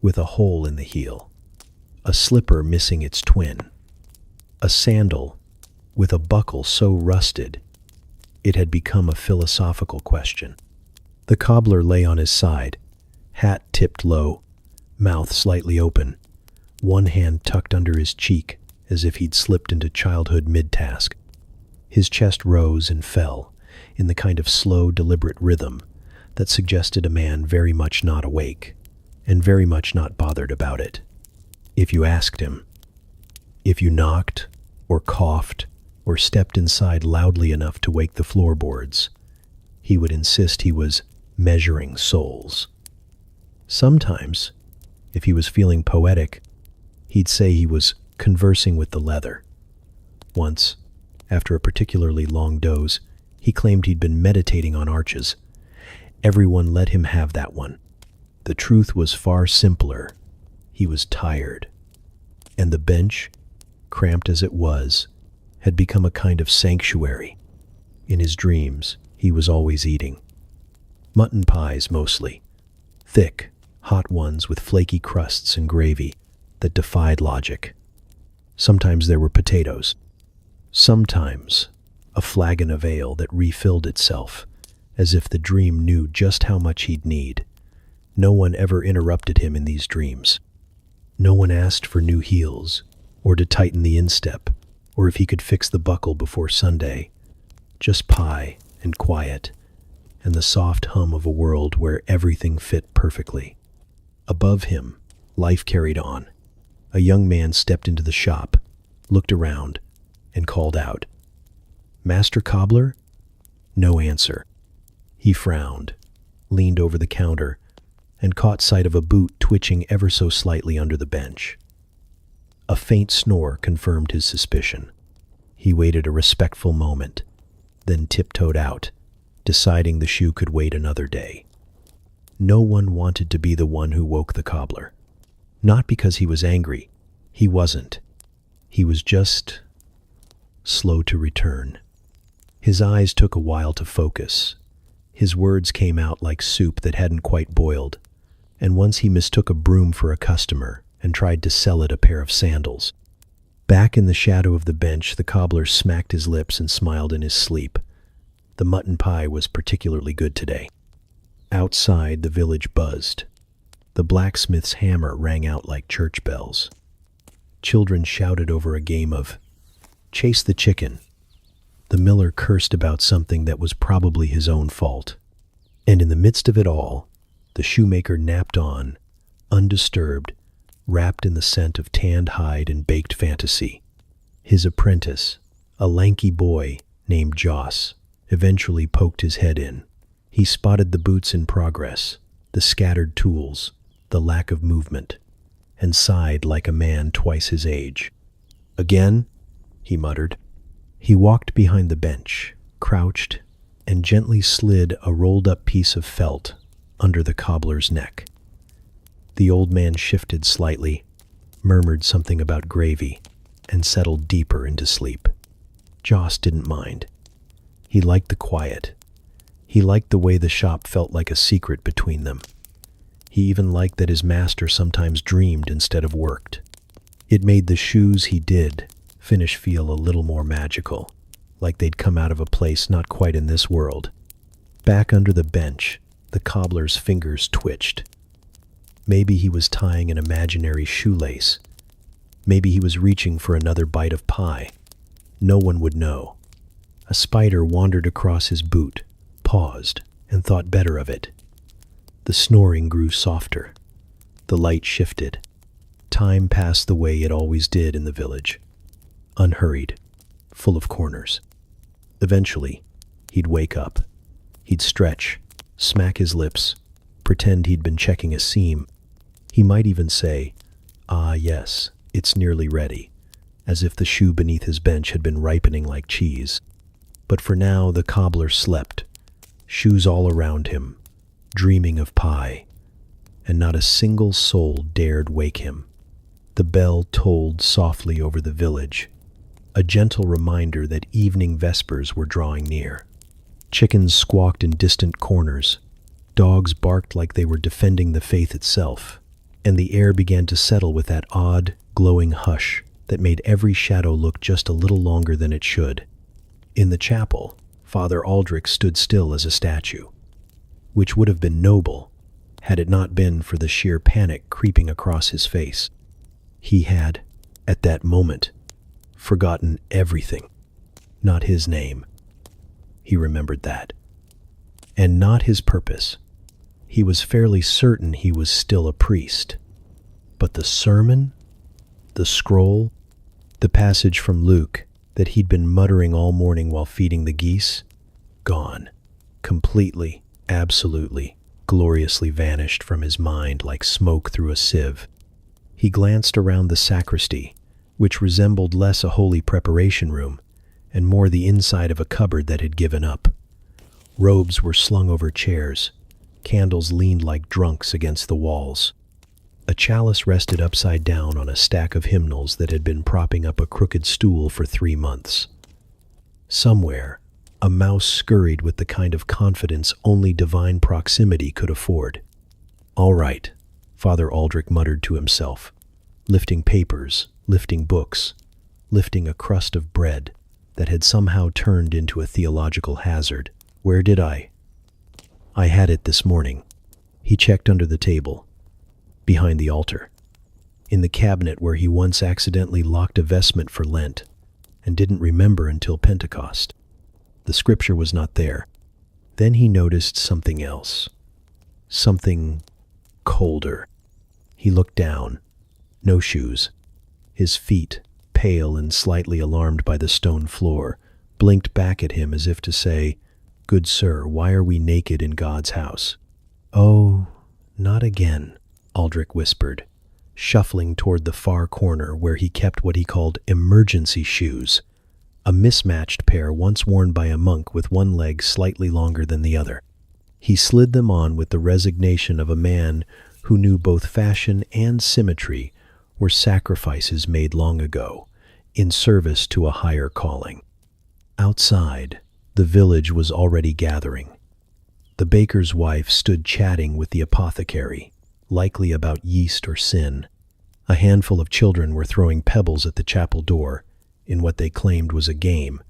with a hole in the heel. A slipper missing its twin. A sandal with a buckle so rusted it had become a philosophical question. The cobbler lay on his side, hat tipped low, mouth slightly open, one hand tucked under his cheek as if he'd slipped into childhood mid-task. His chest rose and fell in the kind of slow, deliberate rhythm that suggested a man very much not awake and very much not bothered about it. If you asked him, if you knocked or coughed or stepped inside loudly enough to wake the floorboards, he would insist he was measuring souls. Sometimes, if he was feeling poetic, he'd say he was conversing with the leather. Once, after a particularly long doze, he claimed he'd been meditating on arches. Everyone let him have that one. The truth was far simpler. He was tired. And the bench, cramped as it was, had become a kind of sanctuary. In his dreams, he was always eating. Mutton pies, mostly. Thick, hot ones with flaky crusts and gravy that defied logic. Sometimes there were potatoes. Sometimes a flagon of ale that refilled itself, as if the dream knew just how much he'd need. No one ever interrupted him in these dreams. No one asked for new heels, or to tighten the instep, or if he could fix the buckle before Sunday. Just pie and quiet, and the soft hum of a world where everything fit perfectly. Above him, life carried on. A young man stepped into the shop, looked around, and called out, "Master Cobbler?" No answer. He frowned, leaned over the counter, and caught sight of a boot twitching ever so slightly under the bench. A faint snore confirmed his suspicion. He waited a respectful moment, then tiptoed out, deciding the shoe could wait another day. No one wanted to be the one who woke the cobbler. Not because he was angry. He wasn't. He was just slow to return. His eyes took a while to focus. His words came out like soup that hadn't quite boiled, and once he mistook a broom for a customer and tried to sell it a pair of sandals. Back in the shadow of the bench, the cobbler smacked his lips and smiled in his sleep. The mutton pie was particularly good today. Outside, the village buzzed. The blacksmith's hammer rang out like church bells. Children shouted over a game of chase the chicken. The miller cursed about something that was probably his own fault. And in the midst of it all, the shoemaker napped on, undisturbed, wrapped in the scent of tanned hide and baked fantasy. His apprentice, a lanky boy named Joss, eventually poked his head in. He spotted the boots in progress, the scattered tools, the lack of movement, and sighed like a man twice his age. "Again?" he muttered. He walked behind the bench, crouched, and gently slid a rolled-up piece of felt under the cobbler's neck. The old man shifted slightly, murmured something about gravy, and settled deeper into sleep. Joss didn't mind. He liked the quiet. He liked the way the shop felt like a secret between them. He even liked that his master sometimes dreamed instead of worked. It made the shoes he did finish feel a little more magical, like they'd come out of a place not quite in this world. Back under the bench, the cobbler's fingers twitched. Maybe he was tying an imaginary shoelace. Maybe he was reaching for another bite of pie. No one would know. A spider wandered across his boot, paused, and thought better of it. The snoring grew softer. The light shifted. Time passed the way it always did in the village. Unhurried, full of corners. Eventually, he'd wake up. He'd stretch, smack his lips, pretend he'd been checking a seam. He might even say, "Ah, yes, it's nearly ready," as if the shoe beneath his bench had been ripening like cheese. But for now, the cobbler slept, shoes all around him, dreaming of pie, and not a single soul dared wake him. The bell tolled softly over the village, a gentle reminder that evening vespers were drawing near. Chickens squawked in distant corners, dogs barked like they were defending the faith itself, and the air began to settle with that odd, glowing hush that made every shadow look just a little longer than it should. In the chapel, Father Aldrich stood still as a statue, which would have been noble had it not been for the sheer panic creeping across his face. He had, at that moment, forgotten everything. Not his name. He remembered that. And not his purpose. He was fairly certain he was still a priest. But the sermon, the scroll, the passage from Luke that he'd been muttering all morning while feeding the geese, gone. Completely, absolutely, gloriously vanished from his mind like smoke through a sieve. He glanced around the sacristy, which resembled less a holy preparation room and more the inside of a cupboard that had given up. Robes were slung over chairs. Candles leaned like drunks against the walls. A chalice rested upside down on a stack of hymnals that had been propping up a crooked stool for 3 months. Somewhere, a mouse scurried with the kind of confidence only divine proximity could afford. "All right," Father Aldrich muttered to himself, lifting papers, lifting books, lifting a crust of bread that had somehow turned into a theological hazard. "Where did I had it this morning." He checked under the table, behind the altar, in the cabinet where he once accidentally locked a vestment for Lent and didn't remember until Pentecost. The scripture was not there. Then he noticed something else. Something colder. He looked down. No shoes. His feet, pale and slightly alarmed by the stone floor, blinked back at him as if to say, "Good sir, why are we naked in God's house?" "Oh, not again," Aldrich whispered, shuffling toward the far corner where he kept what he called emergency shoes, a mismatched pair once worn by a monk with one leg slightly longer than the other. He slid them on with the resignation of a man who knew both fashion and symmetry were sacrifices made long ago, in service to a higher calling. Outside, the village was already gathering. The baker's wife stood chatting with the apothecary, likely about yeast or sin. A handful of children were throwing pebbles at the chapel door in what they claimed was a game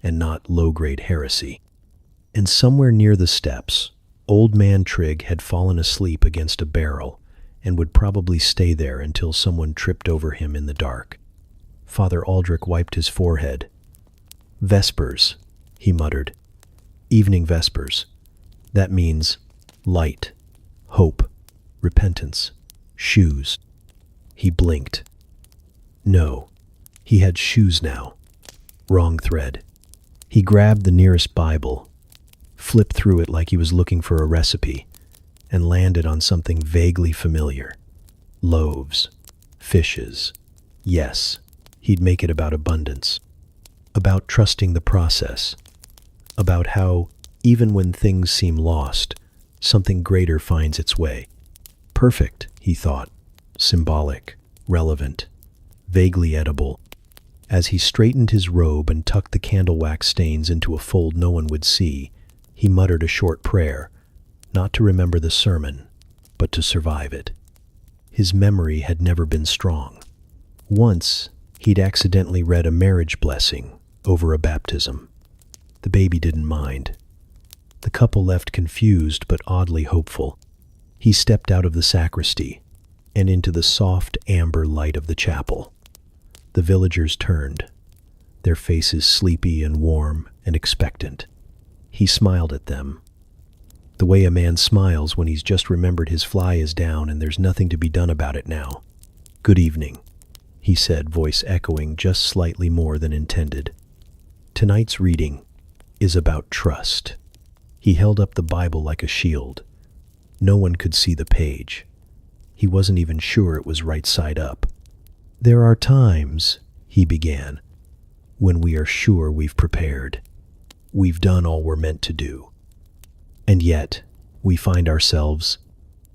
and not low-grade heresy. And somewhere near the steps, old man Trigg had fallen asleep against a barrel and would probably stay there until someone tripped over him in the dark. Father Aldrich wiped his forehead. "Vespers," he muttered. "Evening vespers. That means light, hope, repentance, shoes." He blinked. No, he had shoes now. Wrong thread. He grabbed the nearest Bible, flipped through it like he was looking for a recipe, and landed on something vaguely familiar. Loaves, fishes. Yes, he'd make it about abundance. About trusting the process. About how, even when things seem lost, something greater finds its way. Perfect, he thought. Symbolic, relevant, vaguely edible. As he straightened his robe and tucked the candle wax stains into a fold no one would see, he muttered a short prayer, not to remember the sermon, but to survive it. His memory had never been strong. Once, he'd accidentally read a marriage blessing over a baptism. The baby didn't mind. The couple left confused but oddly hopeful. He stepped out of the sacristy and into the soft amber light of the chapel. The villagers turned, their faces sleepy and warm and expectant. He smiled at them, the way a man smiles when he's just remembered his fly is down and there's nothing to be done about it now. "Good evening," he said, voice echoing just slightly more than intended. "Tonight's reading is about trust." He held up the Bible like a shield. No one could see the page. He wasn't even sure it was right side up. "There are times," he began, "when we are sure we've prepared. We've done all we're meant to do. And yet, we find ourselves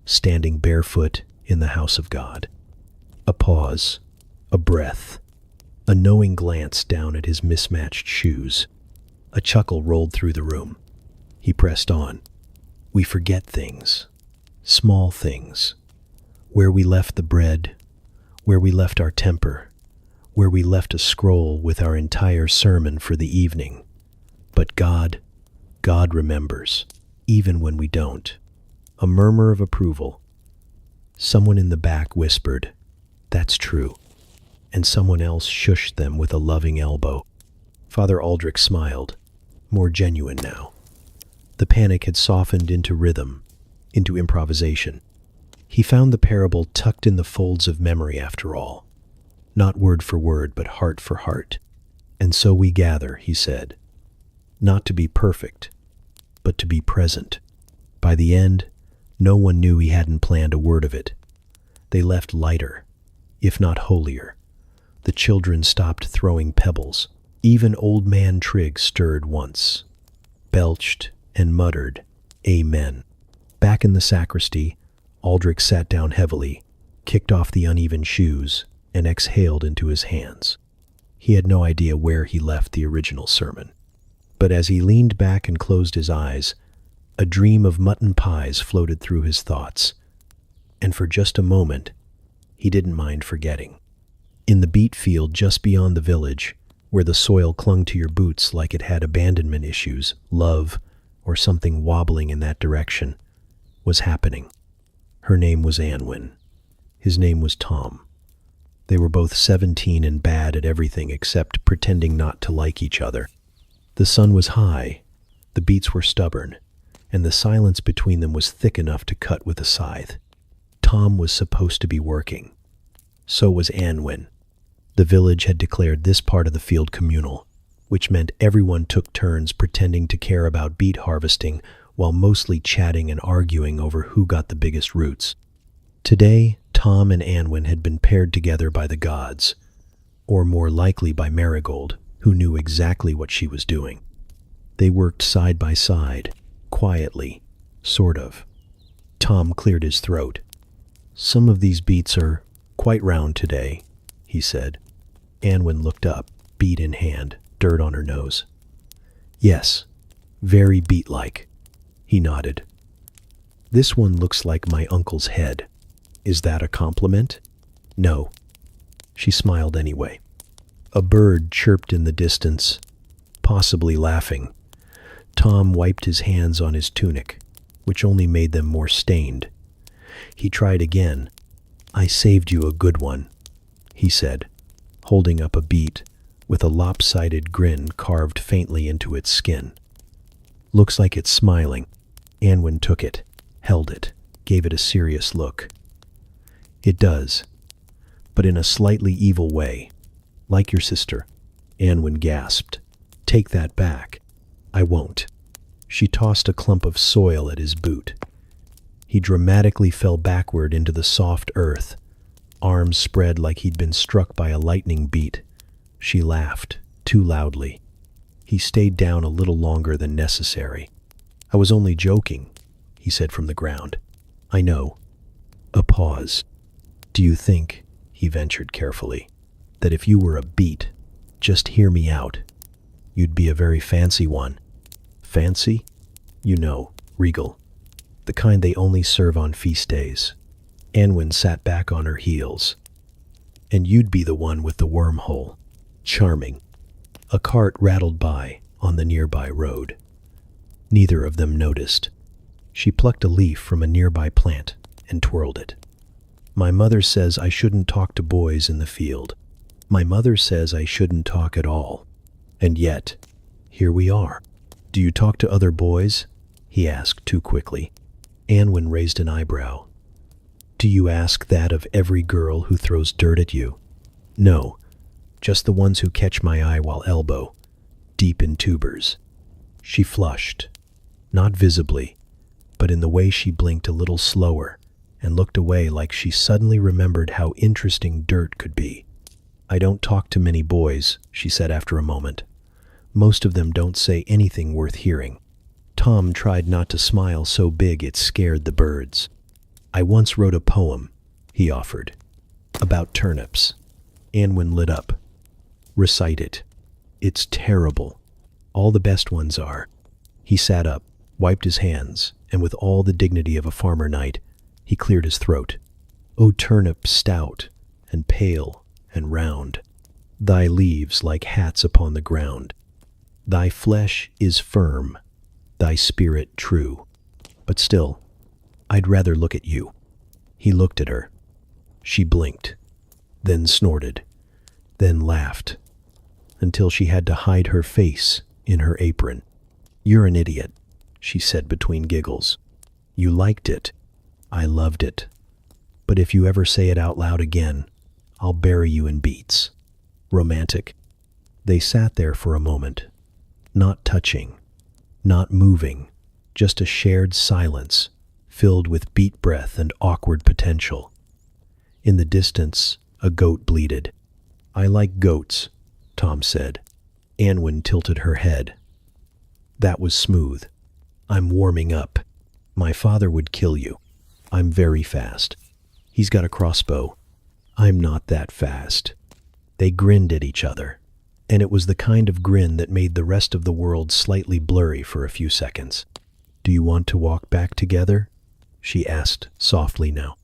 standing barefoot in the house of God." A pause, a breath, a knowing glance down at his mismatched shoes. A chuckle rolled through the room. He pressed on. "We forget things, small things. Where we left the bread, where we left our temper, where we left a scroll with our entire sermon for the evening. But God remembers, even when we don't." A murmur of approval. Someone in the back whispered, "That's true." and someone else shushed them with a loving elbow. Father Aldrich smiled, more genuine now. The panic had softened into rhythm, into improvisation. He found the parable tucked in the folds of memory after all. Not word for word, but heart for heart. And so we gather, he said, not to be perfect, but to be present. By the end, no one knew he hadn't planned a word of it. They left lighter, if not holier. The children stopped throwing pebbles. Even old man Trigg stirred once, belched and muttered, "Amen." Back in the sacristy, Aldrich sat down heavily, kicked off the uneven shoes, and exhaled into his hands. He had no idea where he left the original sermon. But as he leaned back and closed his eyes, a dream of mutton pies floated through his thoughts. And for just a moment, he didn't mind forgetting. In the beet field just beyond the village, where the soil clung to your boots like it had abandonment issues, love, or something wobbling in that direction, was happening. Her name was Anwin. His name was Tom. They were both 17 and bad at everything except pretending not to like each other. The sun was high, the beets were stubborn, and the silence between them was thick enough to cut with a scythe. Tom was supposed to be working. So was Anwin. The village had declared this part of the field communal, which meant everyone took turns pretending to care about beet harvesting while mostly chatting and arguing over who got the biggest roots. Today, Tom and Anwin had been paired together by the gods, or more likely by Marigold, who knew exactly what she was doing. They worked side by side, quietly, sort of. Tom cleared his throat. "Some of these beets are quite round today," he said. Anwin looked up, beet in hand, dirt on her nose. "Yes, very beet-like," he nodded. "This one looks like my uncle's head. Is that a compliment?" "No." She smiled anyway. A bird chirped in the distance, possibly laughing. Tom wiped his hands on his tunic, which only made them more stained. He tried again. "I saved you a good one," he said, holding up a beet with a lopsided grin carved faintly into its skin. "Looks like it's smiling." Anwin took it, held it, gave it a serious look. "It does, but in a slightly evil way. Like your sister." Anwin gasped. "Take that back." "I won't." She tossed a clump of soil at his boot. He dramatically fell backward into the soft earth, arms spread like he'd been struck by a lightning beat. She laughed, too loudly. He stayed down a little longer than necessary. "I was only joking," he said from the ground. "I know." A pause. "Do you think," he ventured carefully, "that if you were a beet, just hear me out, you'd be a very fancy one?" "Fancy?" "You know, regal. The kind they only serve on feast days." Anwin sat back on her heels. "And you'd be the one with the wormhole." "Charming." A cart rattled by on the nearby road. Neither of them noticed. She plucked a leaf from a nearby plant and twirled it. "My mother says I shouldn't talk to boys in the field. My mother says I shouldn't talk at all. And yet, here we are." "Do you talk to other boys?" he asked too quickly. Anwin raised an eyebrow. "Do you ask that of every girl who throws dirt at you?" "No, just the ones who catch my eye while elbow, deep in tubers." She flushed, not visibly, but in the way she blinked a little slower and looked away like she suddenly remembered how interesting dirt could be. "I don't talk to many boys," she said after a moment. "Most of them don't say anything worth hearing." Tom tried not to smile so big it scared the birds. "I once wrote a poem," he offered, "about turnips." Anwin lit up. "Recite it." "It's terrible. All the best ones are." He sat up, wiped his hands, and with all the dignity of a farmer knight, he cleared his throat. "O turnip stout and pale and round, thy leaves like hats upon the ground. Thy flesh is firm, thy spirit true. But still, I'd rather look at you." He looked at her. She blinked, then snorted. then laughed, until she had to hide her face in her apron. "You're an idiot," she said between giggles. "You liked it. I loved it. But if you ever say it out loud again, I'll bury you in beets." Romantic. They sat there for a moment, not touching, not moving, just a shared silence filled with beat breath and awkward potential. In the distance, a goat bleated. "I like goats," Tom said. Anwen tilted her head. "That was smooth. I'm warming up. My father would kill you. I'm very fast. He's got a crossbow. I'm not that fast." They grinned at each other, and it was the kind of grin that made the rest of the world slightly blurry for a few seconds. "Do you want to walk back together?" she asked softly now.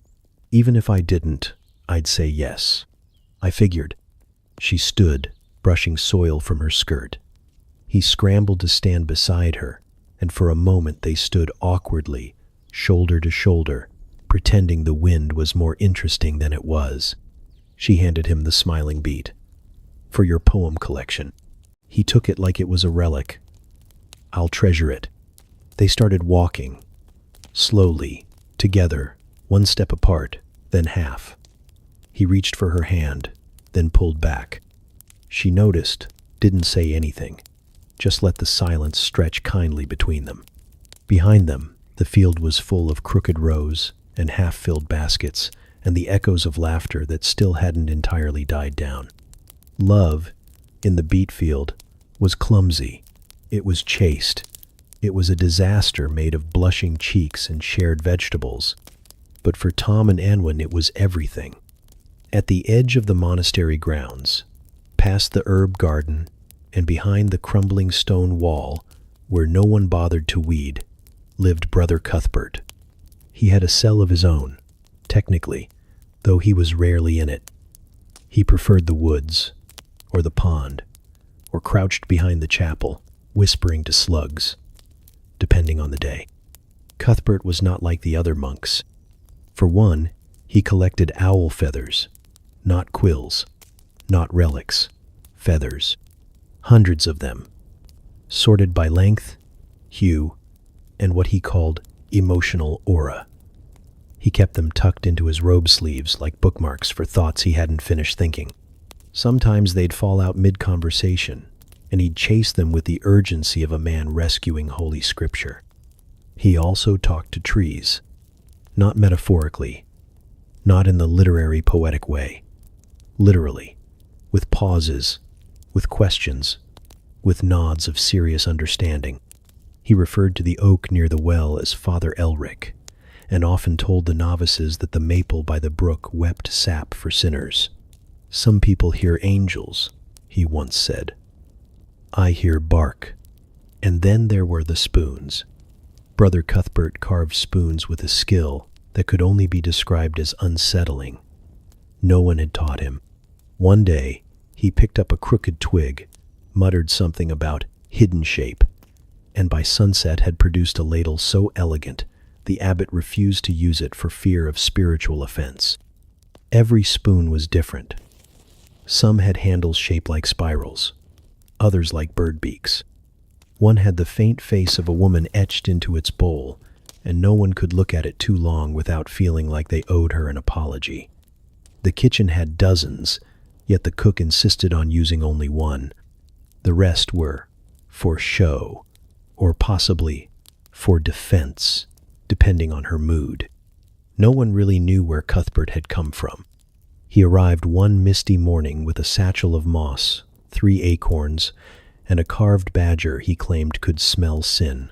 "Even if I didn't, I'd say yes. I figured." She stood, brushing soil from her skirt. He scrambled to stand beside her, and for a moment they stood awkwardly, shoulder to shoulder, pretending the wind was more interesting than it was. She handed him the smiling bead. "For your poem collection." He took it like it was a relic. "I'll treasure it." They started walking, slowly, together, one step apart, then half. He reached for her hand, then pulled back. She noticed, didn't say anything, just let the silence stretch kindly between them. Behind them, the field was full of crooked rows and half-filled baskets, and the echoes of laughter that still hadn't entirely died down. Love, in the beet field, was clumsy. It was chaste. It was a disaster made of blushing cheeks and shared vegetables. But for Tom and Anwen, it was everything. At the edge of the monastery grounds, past the herb garden, and behind the crumbling stone wall, where no one bothered to weed, lived Brother Cuthbert. He had a cell of his own, technically, though he was rarely in it. He preferred the woods, or the pond, or crouched behind the chapel, whispering to slugs, depending on the day. Cuthbert was not like the other monks. For one, he collected owl feathers, not quills, not relics, feathers. Hundreds of them, sorted by length, hue, and what he called emotional aura. He kept them tucked into his robe sleeves like bookmarks for thoughts he hadn't finished thinking. Sometimes they'd fall out mid-conversation, and he'd chase them with the urgency of a man rescuing Holy Scripture. He also talked to trees, not metaphorically, not in the literary poetic way, literally, with pauses, with questions, with nods of serious understanding. He referred to the oak near the well as Father Elric, and often told the novices that the maple by the brook wept sap for sinners. "Some people hear angels," he once said. "I hear bark." And then there were the spoons. Brother Cuthbert carved spoons with a skill that could only be described as unsettling. No one had taught him. One day, he picked up a crooked twig, muttered something about hidden shape, and by sunset had produced a ladle so elegant the abbot refused to use it for fear of spiritual offense. Every spoon was different. Some had handles shaped like spirals, others like bird beaks. One had the faint face of a woman etched into its bowl, and no one could look at it too long without feeling like they owed her an apology. The kitchen had dozens, yet the cook insisted on using only one. The rest were for show, or possibly for defense, depending on her mood. No one really knew where Cuthbert had come from. He arrived one misty morning with a satchel of moss, 3 acorns, and a carved badger he claimed could smell sin.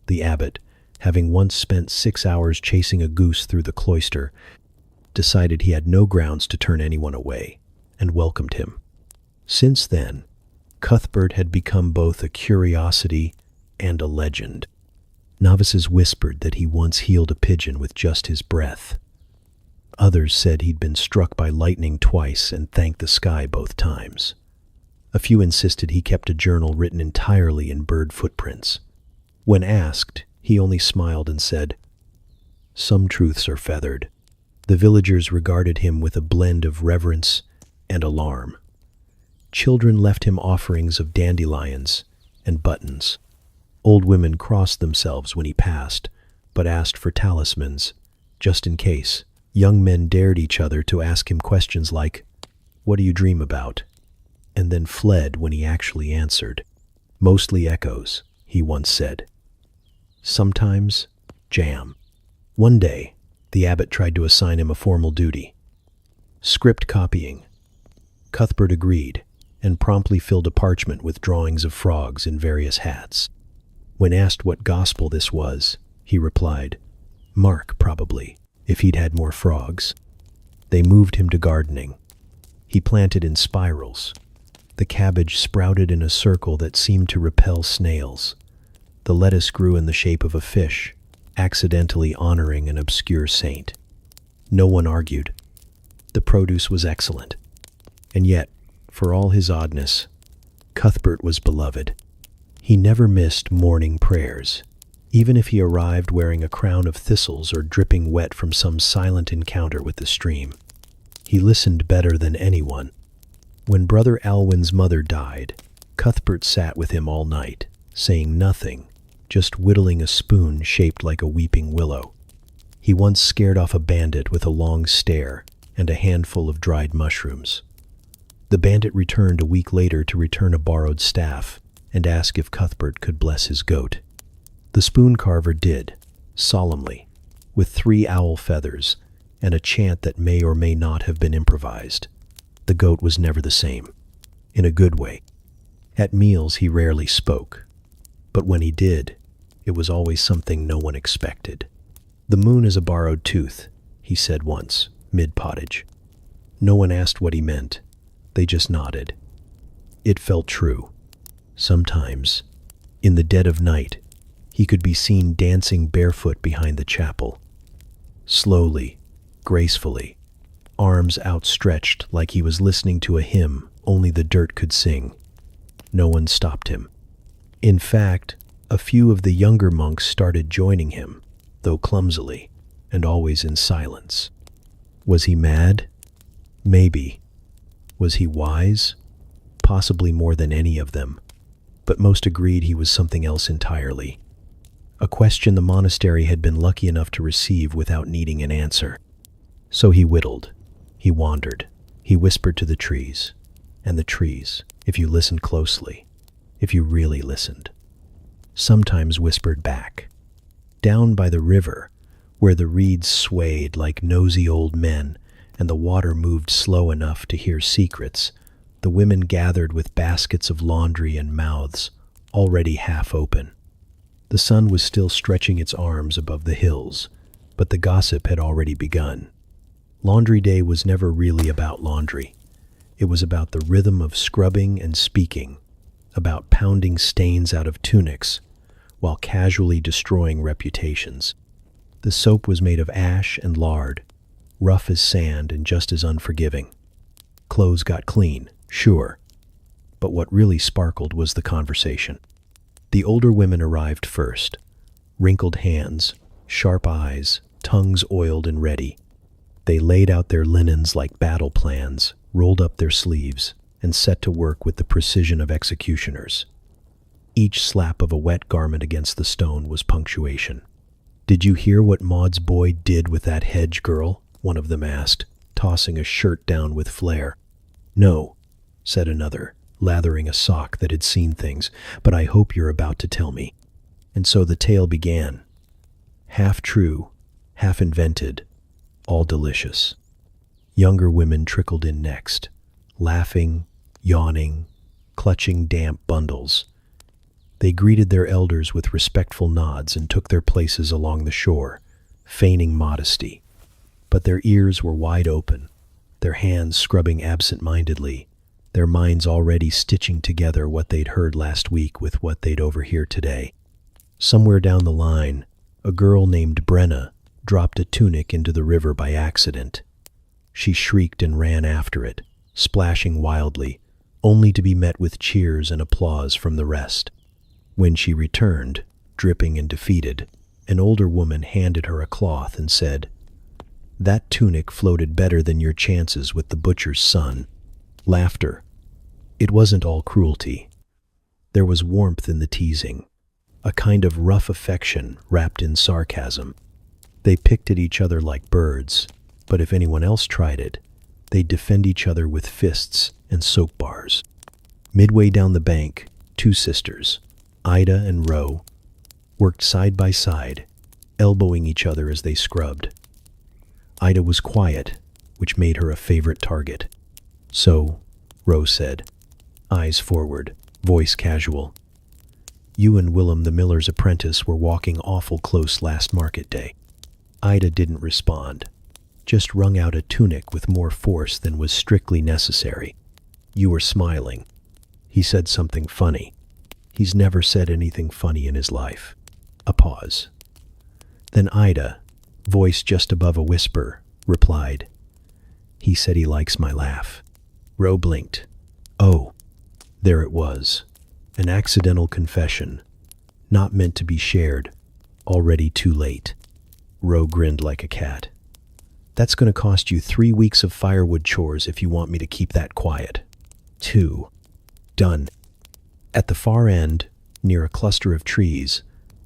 The abbot, having once spent 6 hours chasing a goose through the cloister, decided he had no grounds to turn anyone away, and welcomed him. Since then, Cuthbert had become both a curiosity and a legend. Novices whispered that he once healed a pigeon with just his breath. Others said he'd been struck by lightning twice and thanked the sky both times. A few insisted he kept a journal written entirely in bird footprints. When asked, he only smiled and said, "Some truths are feathered." The villagers regarded him with a blend of reverence and alarm. Children left him offerings of dandelions and buttons. Old women crossed themselves when he passed, but asked for talismans, just in case. Young men dared each other to ask him questions like, "What do you dream about?" and then fled when he actually answered. "Mostly echoes," he once said. Sometimes, jam. One day, the abbot tried to assign him a formal duty. Script copying. Cuthbert agreed, and promptly filled a parchment with drawings of frogs in various hats. When asked what gospel this was, he replied, "Mark, probably, if he'd had more frogs." They moved him to gardening. He planted in spirals. The cabbage sprouted in a circle that seemed to repel snails. The lettuce grew in the shape of a fish, accidentally honoring an obscure saint. No one argued. The produce was excellent. And yet, for all his oddness, Cuthbert was beloved. He never missed morning prayers, even if he arrived wearing a crown of thistles or dripping wet from some silent encounter with the stream. He listened better than anyone. When Brother Alwyn's mother died, Cuthbert sat with him all night, saying nothing, just whittling a spoon shaped like a weeping willow. He once scared off a bandit with a long stare and a handful of dried mushrooms. The bandit returned a week later to return a borrowed staff and ask if Cuthbert could bless his goat. The spoon carver did, solemnly, with 3 owl feathers and a chant that may or may not have been improvised. The goat was never the same, in a good way. At meals he rarely spoke, but when he did, it was always something no one expected. "The moon is a borrowed tooth," he said once, mid-pottage. No one asked what he meant. They just nodded. It felt true. Sometimes, in the dead of night, he could be seen dancing barefoot behind the chapel. Slowly, gracefully, arms outstretched like he was listening to a hymn only the dirt could sing. No one stopped him. In fact, a few of the younger monks started joining him, though clumsily, and always in silence. Was he mad? Maybe. Was he wise? Possibly more than any of them. But most agreed he was something else entirely. A question the monastery had been lucky enough to receive without needing an answer. So he whittled. He wandered. He whispered to the trees. And the trees, if you listened closely, if you really listened, sometimes whispered back. Down by the river, where the reeds swayed like nosy old men and the water moved slow enough to hear secrets, the women gathered with baskets of laundry and mouths already half open. The sun was still stretching its arms above the hills, but the gossip had already begun. Laundry day was never really about laundry. It was about the rhythm of scrubbing and speaking, about pounding stains out of tunics while casually destroying reputations. The soap was made of ash and lard, rough as sand and just as unforgiving. Clothes got clean, sure, but what really sparkled was the conversation. The older women arrived first, wrinkled hands, sharp eyes, tongues oiled and ready. They laid out their linens like battle plans, rolled up their sleeves, and set to work with the precision of executioners. Each slap of a wet garment against the stone was punctuation. "Did you hear what Maud's boy did with that hedge girl?" one of them asked, tossing a shirt down with flair. "No," said another, lathering a sock that had seen things, "but I hope you're about to tell me." And so the tale began. Half true, half invented, all delicious. Younger women trickled in next, laughing, yawning, clutching damp bundles. They greeted their elders with respectful nods and took their places along the shore, feigning modesty. But their ears were wide open, their hands scrubbing absent-mindedly, their minds already stitching together what they'd heard last week with what they'd overhear today. Somewhere down the line, a girl named Brenna dropped a tunic into the river by accident. She shrieked and ran after it, splashing wildly, only to be met with cheers and applause from the rest. When she returned, dripping and defeated, an older woman handed her a cloth and said, "That tunic floated better than your chances with the butcher's son." Laughter. It wasn't all cruelty. There was warmth in the teasing, a kind of rough affection wrapped in sarcasm. They picked at each other like birds, but if anyone else tried it, they'd defend each other with fists and soap bars. Midway down the bank, two sisters, Ida and Ro, worked side by side, elbowing each other as they scrubbed. Ida was quiet, which made her a favorite target. "So," Ro said, eyes forward, voice casual, "you and Willem the miller's apprentice were walking awful close last market day." Ida didn't respond, just wrung out a tunic with more force than was strictly necessary. "You were smiling." He said something funny. He's never said anything funny in his life. A pause. Then Ida, voice just above a whisper, replied, "He said he likes my laugh." Ro blinked. Oh, there it was. An accidental confession, not meant to be shared, already too late. Ro grinned like a cat. "That's going to cost you 3 weeks of firewood chores if you want me to keep that quiet." 2. Done. At the far end, near a cluster of trees,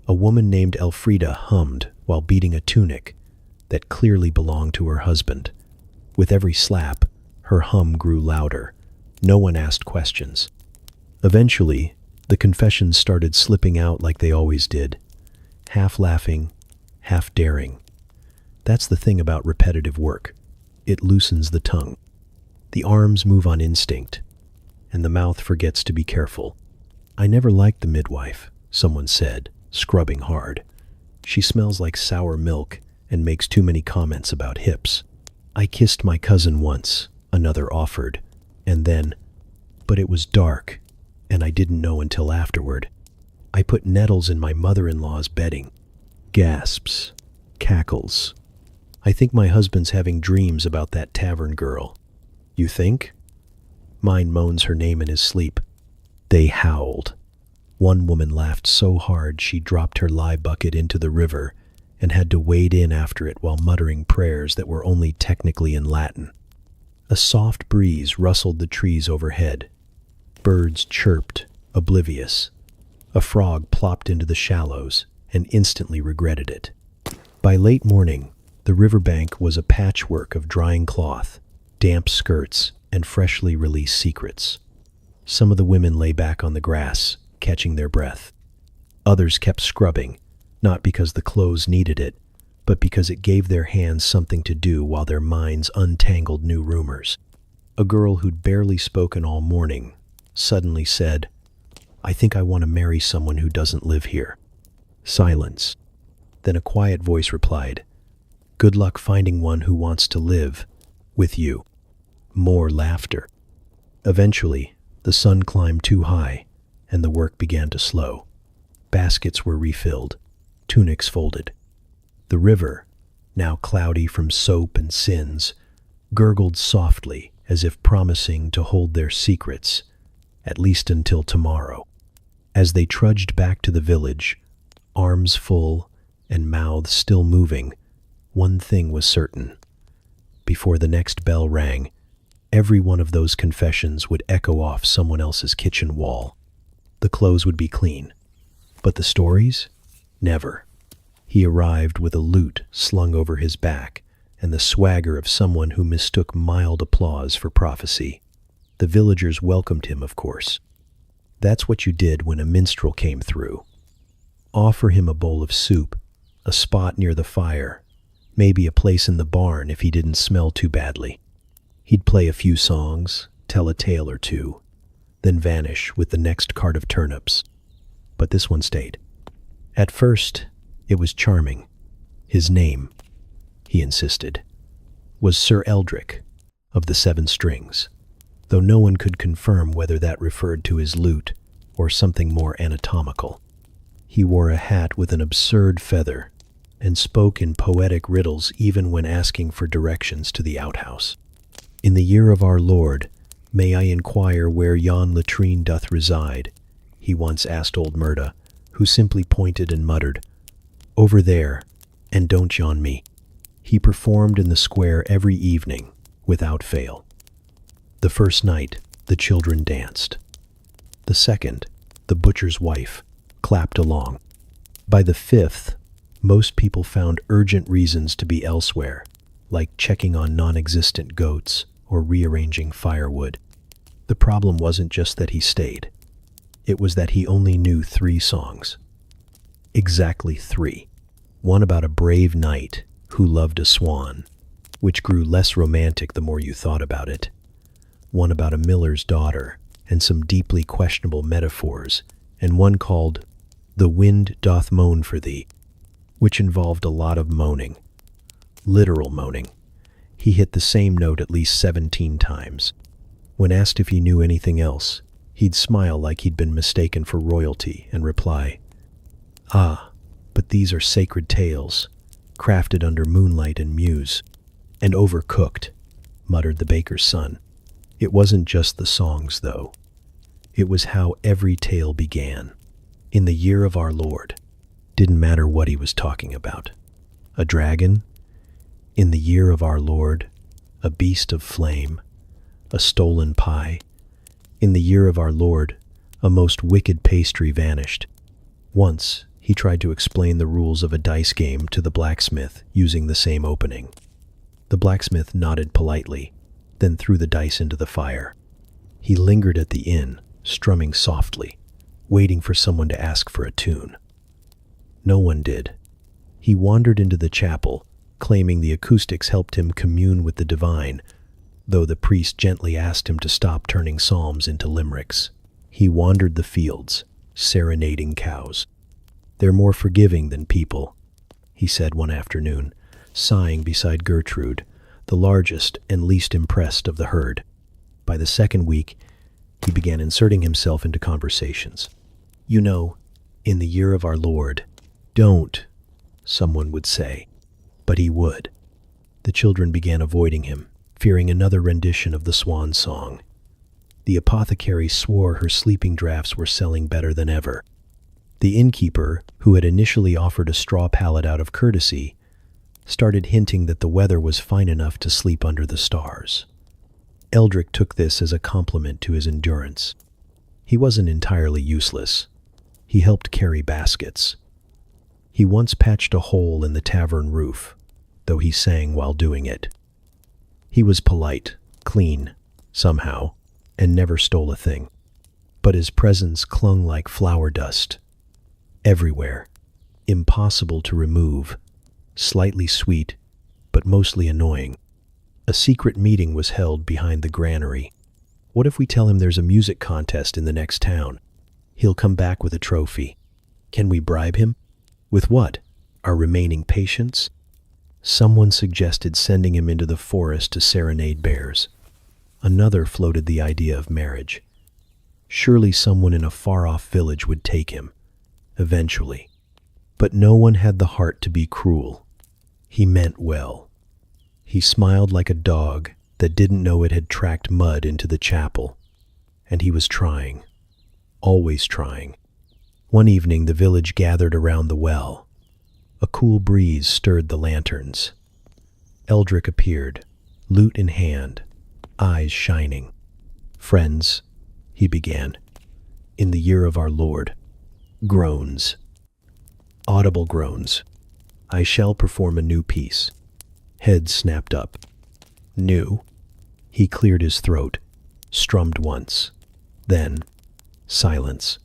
a woman named Elfrida hummed while beating a tunic that clearly belonged to her husband. With every slap, her hum grew louder. No one asked questions. Eventually, the confessions started slipping out like they always did, half laughing, half daring. That's the thing about repetitive work. It loosens the tongue. The arms move on instinct, and the mouth forgets to be careful. "I never liked the midwife," someone said, scrubbing hard. "She smells like sour milk and makes too many comments about hips." "I kissed my cousin once," another offered, and then, "but it was dark, and I didn't know until afterward. I put nettles in my mother-in-law's bedding." Gasps, cackles. "I think my husband's having dreams about that tavern girl." "You think?" "Mine moans her name in his sleep." They howled. One woman laughed so hard she dropped her lye bucket into the river and had to wade in after it while muttering prayers that were only technically in Latin. A soft breeze rustled the trees overhead. Birds chirped, oblivious. A frog plopped into the shallows and instantly regretted it. By late morning, the riverbank was a patchwork of drying cloth, damp skirts, and freshly released secrets. Some of the women lay back on the grass, catching their breath. Others kept scrubbing, not because the clothes needed it, but because it gave their hands something to do while their minds untangled new rumors. A girl who'd barely spoken all morning suddenly said, "I think I want to marry someone who doesn't live here." Silence. Then a quiet voice replied, "Good luck finding one who wants to live with you." More laughter. Eventually, the sun climbed too high, and the work began to slow. Baskets were refilled, tunics folded. The river, now cloudy from soap and sins, gurgled softly as if promising to hold their secrets, at least until tomorrow. As they trudged back to the village, arms full and mouths still moving, one thing was certain. Before the next bell rang, every one of those confessions would echo off someone else's kitchen wall. The clothes would be clean, but the stories? Never. He arrived with a lute slung over his back and the swagger of someone who mistook mild applause for prophecy. The villagers welcomed him, of course. That's what you did when a minstrel came through. Offer him a bowl of soup, a spot near the fire, maybe a place in the barn if he didn't smell too badly. He'd play a few songs, tell a tale or two, then vanish with the next cart of turnips. But this one stayed. At first, it was charming. His name, he insisted, was Sir Eldrick of the Seven Strings, though no one could confirm whether that referred to his lute or something more anatomical. He wore a hat with an absurd feather and spoke in poetic riddles even when asking for directions to the outhouse. "In the year of our Lord, may I inquire where yon latrine doth reside?" he once asked old Murda, who simply pointed and muttered, "Over there, and don't yawn me." He performed in the square every evening, without fail. The first night, The children danced. The second, the butcher's wife, clapped along. By the fifth, most people found urgent reasons to be elsewhere, like checking on non-existent goats or rearranging firewood. The problem wasn't just that he stayed. It was that he only knew 3 songs. Exactly 3. One about a brave knight who loved a swan, which grew less romantic the more you thought about it. One about a miller's daughter and some deeply questionable metaphors, and one called "The Wind Doth Moan for Thee," which involved a lot of moaning. Literal moaning. He hit the same note at least 17 times. When asked if he knew anything else, he'd smile like he'd been mistaken for royalty and reply, "Ah, but these are sacred tales, crafted under moonlight and muse, and overcooked," muttered the baker's son. It wasn't just the songs, though. It was how every tale began. In the year of our Lord. Didn't matter what he was talking about. A dragon? In the year of our Lord. A beast of flame? A stolen pie? In the year of our Lord, a most wicked pastry vanished. Once, he tried to explain the rules of a dice game to the blacksmith using the same opening. The blacksmith nodded politely, then threw the dice into the fire. He lingered at the inn, strumming softly, waiting for someone to ask for a tune. No one did. He wandered into the chapel, claiming the acoustics helped him commune with the divine, though the priest gently asked him to stop turning psalms into limericks. He wandered the fields, serenading cows. "They're more forgiving than people," he said one afternoon, sighing beside Gertrude, the largest and least impressed of the herd. By the second week, he began inserting himself into conversations. "You know, in the year of our Lord, don't," someone would say, but he would. The children began avoiding him, fearing another rendition of the swan song. The apothecary swore her sleeping draughts were selling better than ever. The innkeeper, who had initially offered a straw pallet out of courtesy, started hinting that the weather was fine enough to sleep under the stars. Eldrick took this as a compliment to his endurance. He wasn't entirely useless. He helped carry baskets. He once patched a hole in the tavern roof, though he sang while doing it. He was polite, clean, somehow, and never stole a thing. But his presence clung like flower dust. Everywhere. Impossible to remove. Slightly sweet, but mostly annoying. A secret meeting was held behind the granary. What if we tell him there's a music contest in the next town? He'll come back with a trophy. Can we bribe him? With what? Our remaining patience? Someone suggested sending him into the forest to serenade bears. Another floated the idea of marriage. Surely someone in a far-off village would take him, eventually. But no one had the heart to be cruel. He meant well. He smiled like a dog that didn't know it had tracked mud into the chapel. And he was trying. Always trying. One evening the village gathered around the well. A cool breeze stirred the lanterns. Eldrick appeared, lute in hand, eyes shining. "Friends," he began, "in the year of our Lord." Groans. Audible groans. "I shall perform a new piece." Head snapped up. "New?" He cleared his throat, strummed once. Then, silence.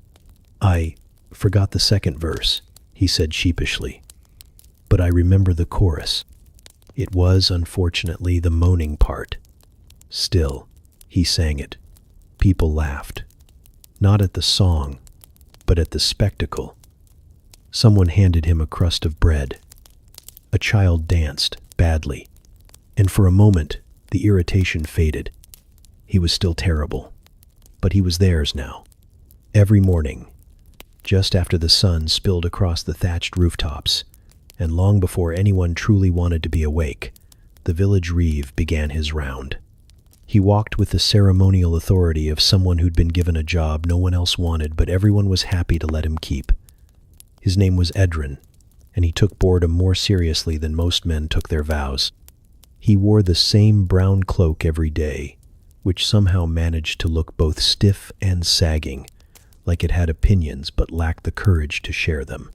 "I forgot the second verse," he said sheepishly. "But I remember the chorus." It was, unfortunately, the moaning part. Still, he sang it. People laughed. Not at the song, but at the spectacle. Someone handed him a crust of bread. A child danced, badly, and for a moment, the irritation faded. He was still terrible, but he was theirs now. Every morning, just after the sun spilled across the thatched rooftops, and long before anyone truly wanted to be awake, the village reeve began his round. He walked with the ceremonial authority of someone who'd been given a job no one else wanted, but everyone was happy to let him keep. His name was Edrin, and he took boredom more seriously than most men took their vows. He wore the same brown cloak every day, which somehow managed to look both stiff and sagging, like it had opinions but lacked the courage to share them.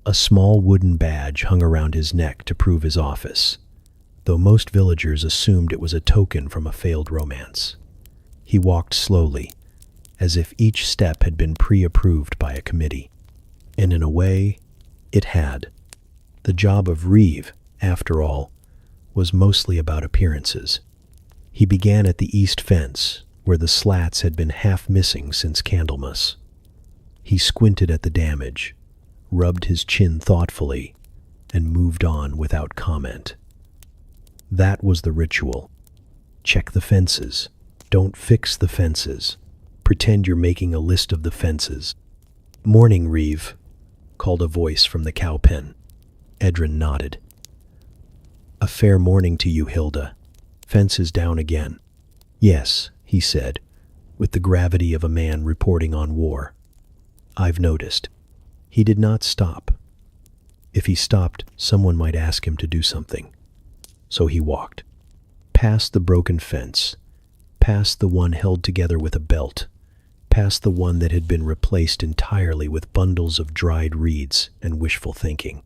A small wooden badge hung around his neck to prove his office, though most villagers assumed it was a token from a failed romance. He walked slowly, as if each step had been pre-approved by a committee. And in a way, it had. The job of Reeve, after all, was mostly about appearances. He began at the east fence, where the slats had been half missing since Candlemas. He squinted at the damage, rubbed his chin thoughtfully, and moved on without comment. That was the ritual. Check the fences. Don't fix the fences. Pretend you're making a list of the fences. "Morning, Reeve," called a voice from the cow pen. Edrin nodded. "A fair morning to you, Hilda. Fences down again." "Yes," he said, with the gravity of a man reporting on war. "I've noticed." He did not stop. If he stopped, someone might ask him to do something. So he walked. Past the broken fence, past the one held together with a belt, past the one that had been replaced entirely with bundles of dried reeds and wishful thinking.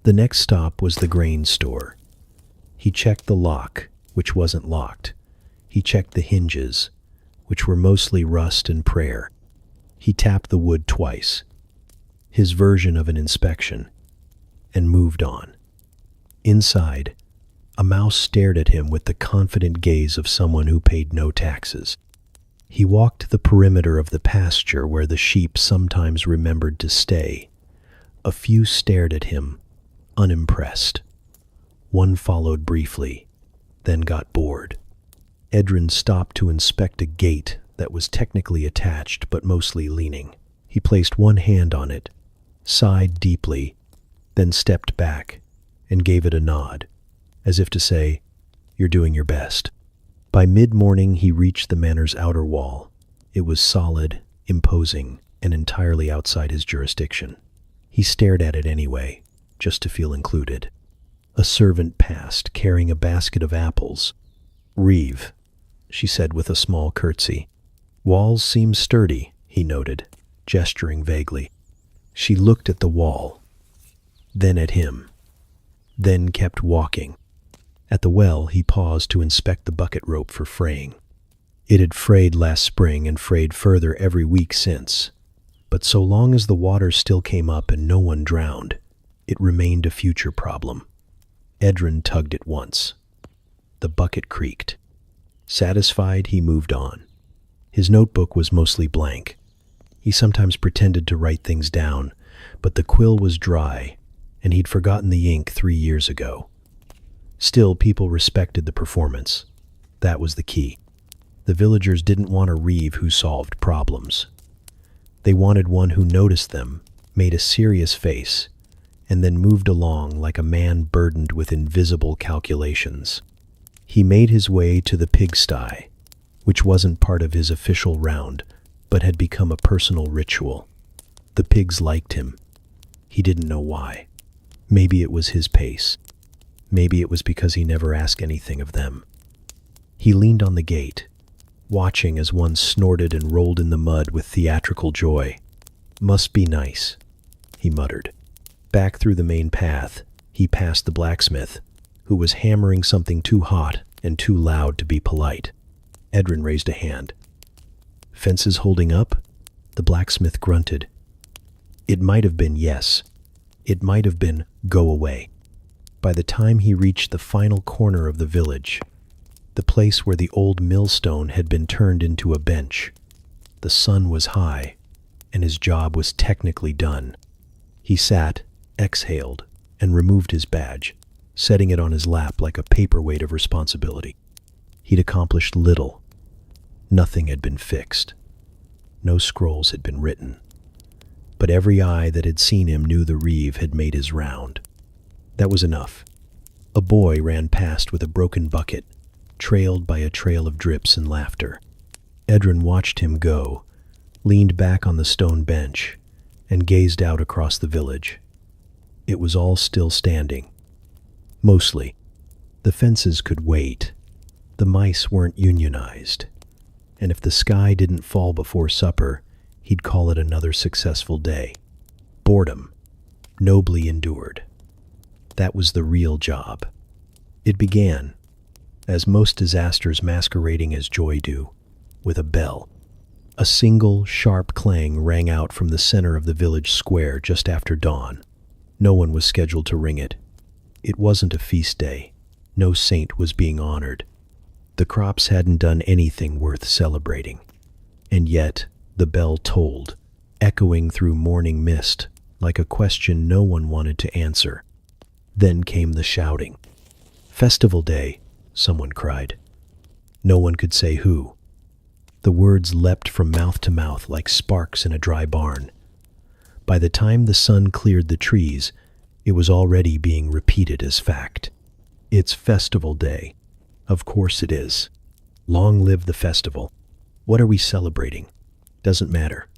The next stop was the grain store. He checked the lock, which wasn't locked. He checked the hinges, which were mostly rust and prayer. He tapped the wood twice, his version of an inspection, and moved on. Inside, a mouse stared at him with the confident gaze of someone who paid no taxes. He walked the perimeter of the pasture where the sheep sometimes remembered to stay. A few stared at him, unimpressed. One followed briefly, then got bored. Edrin stopped to inspect a gate that was technically attached but mostly leaning. He placed one hand on it, sighed deeply, then stepped back and gave it a nod, as if to say, "You're doing your best." By mid-morning he reached the manor's outer wall. It was solid, imposing, and entirely outside his jurisdiction. He stared at it anyway, just to feel included. A servant passed, carrying a basket of apples. "Reeve," she said with a small curtsy. "Walls seem sturdy," he noted, gesturing vaguely. She looked at the wall, then at him, then kept walking. At the well, he paused to inspect the bucket rope for fraying. It had frayed last spring and frayed further every week since. But so long as the water still came up and no one drowned, it remained a future problem. Edrin tugged it once. The bucket creaked. Satisfied, he moved on. His notebook was mostly blank. He sometimes pretended to write things down, but the quill was dry, and he'd forgotten the ink 3 years ago. Still, people respected the performance. That was the key. The villagers didn't want a Reeve who solved problems. They wanted one who noticed them, made a serious face, and then moved along like a man burdened with invisible calculations. He made his way to the pigsty, which wasn't part of his official round, but had become a personal ritual. The pigs liked him. He didn't know why. Maybe it was his pace. Maybe it was because he never asked anything of them. He leaned on the gate, watching as one snorted and rolled in the mud with theatrical joy. "Must be nice," he muttered. Back through the main path, he passed the blacksmith, who was hammering something too hot and too loud to be polite. Edrin raised a hand. "Fences holding up?" The blacksmith grunted. It might have been yes. It might have been go away. By the time he reached the final corner of the village, the place where the old millstone had been turned into a bench, the sun was high, and his job was technically done. He sat, exhaled, and removed his badge, setting it on his lap like a paperweight of responsibility. He'd accomplished little. Nothing had been fixed. No scrolls had been written. But every eye that had seen him knew the Reeve had made his round. That was enough. A boy ran past with a broken bucket, trailed by a trail of drips and laughter. Edrin watched him go, leaned back on the stone bench, and gazed out across the village. It was all still standing. Mostly. The fences could wait. The mice weren't unionized. and if the sky didn't fall before supper, he'd call it another successful day. Boredom, nobly endured. That was the real job. It began, as most disasters masquerading as joy do, with a bell. A single, sharp clang rang out from the center of the village square just after dawn. No one was scheduled to ring it. It wasn't a feast day. No saint was being honored. The crops hadn't done anything worth celebrating. And yet, the bell tolled, echoing through morning mist, like a question no one wanted to answer. Then came the shouting. "Festival day," someone cried. No one could say who. The words leapt from mouth to mouth like sparks in a dry barn. By the time the sun cleared the trees, it was already being repeated as fact. It's festival day. Of course it is. Long live the festival. What are we celebrating? Doesn't matter.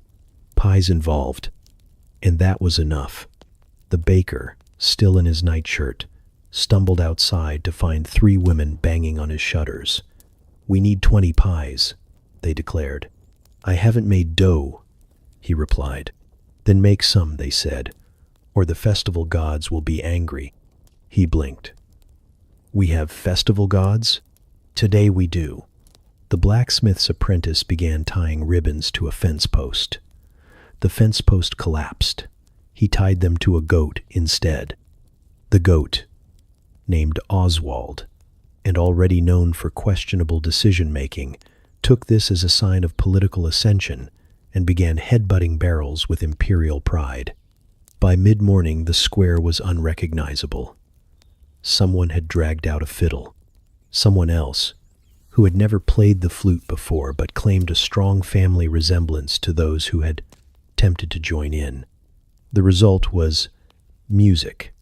Pie's involved. And that was enough. The baker, still in his nightshirt, stumbled outside to find 3 women banging on his shutters. "We need 20 pies, they declared. "I haven't made dough," he replied. "Then make some," they said, "or the festival gods will be angry." He blinked. "We have festival gods? Today we do." The blacksmith's apprentice began tying ribbons to a fence post. The fence post collapsed. He tied them to a goat instead. The goat, named Oswald, and already known for questionable decision-making, took this as a sign of political ascension and began headbutting barrels with imperial pride. By mid-morning, the square was unrecognizable. Someone had dragged out a fiddle. Someone else, who had never played the flute before but claimed a strong family resemblance to those who had tempted to join in. The result was music,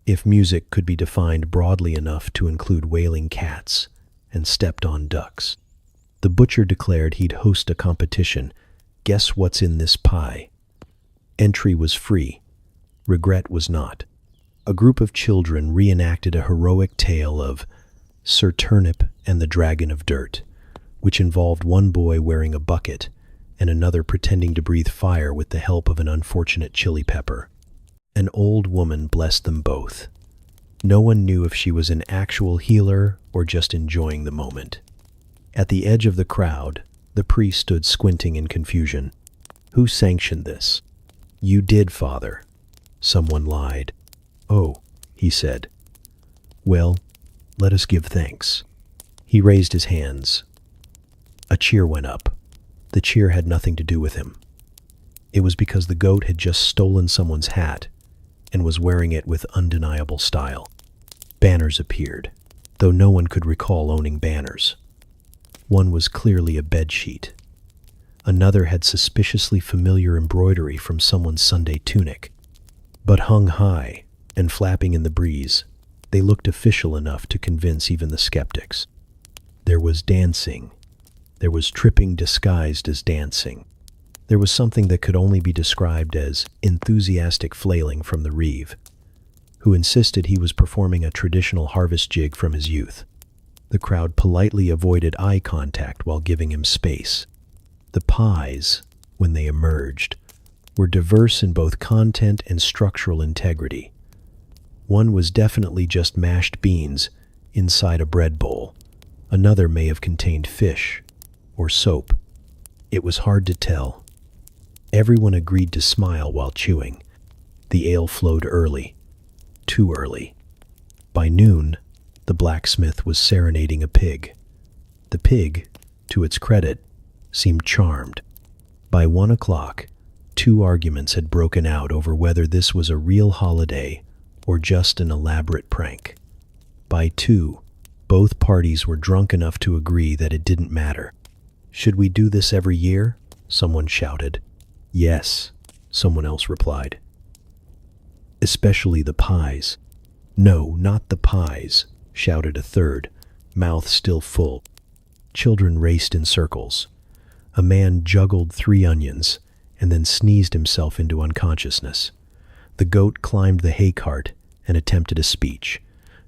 if music could be defined broadly enough to include wailing cats and stepped-on ducks. The butcher declared he'd host a competition. Guess what's in this pie? Entry was free. Regret was not. A group of children reenacted a heroic tale of Sir Turnip and the Dragon of Dirt, which involved one boy wearing a bucket and another pretending to breathe fire with the help of an unfortunate chili pepper. An old woman blessed them both. No one knew if she was an actual healer or just enjoying the moment. At the edge of the crowd, the priest stood squinting in confusion. "Who sanctioned this?" "You did, Father." Someone lied. "Oh," he said. "Well, let us give thanks." He raised his hands. A cheer went up. The cheer had nothing to do with him. It was because the goat had just stolen someone's hat and was wearing it with undeniable style. Banners appeared, though no one could recall owning banners. One was clearly a bedsheet. Another had suspiciously familiar embroidery from someone's Sunday tunic. But hung high and flapping in the breeze, they looked official enough to convince even the skeptics. There was dancing. There was tripping disguised as dancing. There was something that could only be described as enthusiastic flailing from the reeve, who insisted he was performing a traditional harvest jig from his youth. The crowd politely avoided eye contact while giving him space. The pies, when they emerged, were diverse in both content and structural integrity. One was definitely just mashed beans inside a bread bowl. Another may have contained fish or soap. It was hard to tell. Everyone agreed to smile while chewing. The ale flowed early, too early. By noon, the blacksmith was serenading a pig. The pig, to its credit, seemed charmed. By 1 o'clock, 2 arguments had broken out over whether this was a real holiday or just an elaborate prank. By 2, both parties were drunk enough to agree that it didn't matter. "Should we do this every year?" someone shouted. "Yes," someone else replied. "Especially the pies." "No, not the pies," shouted a third, mouth still full. Children raced in circles. A man juggled 3 onions and then sneezed himself into unconsciousness. The goat climbed the hay cart and attempted a speech.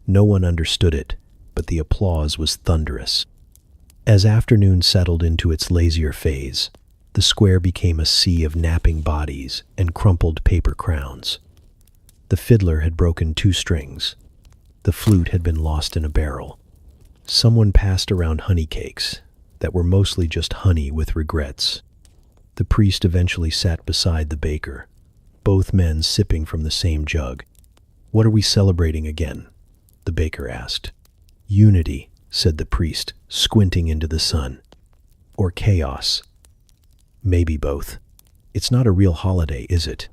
No one understood it, but the applause was thunderous. As afternoon settled into its lazier phase, the square became a sea of napping bodies and crumpled paper crowns. The fiddler had broken 2 strings. The flute had been lost in a barrel. Someone passed around honey cakes that were mostly just honey with regrets. The priest eventually sat beside the baker, both men sipping from the same jug. "What are we celebrating again?" the baker asked. "Unity," said the priest, squinting into the sun. "Or chaos?" "Maybe both. It's not a real holiday, is it?"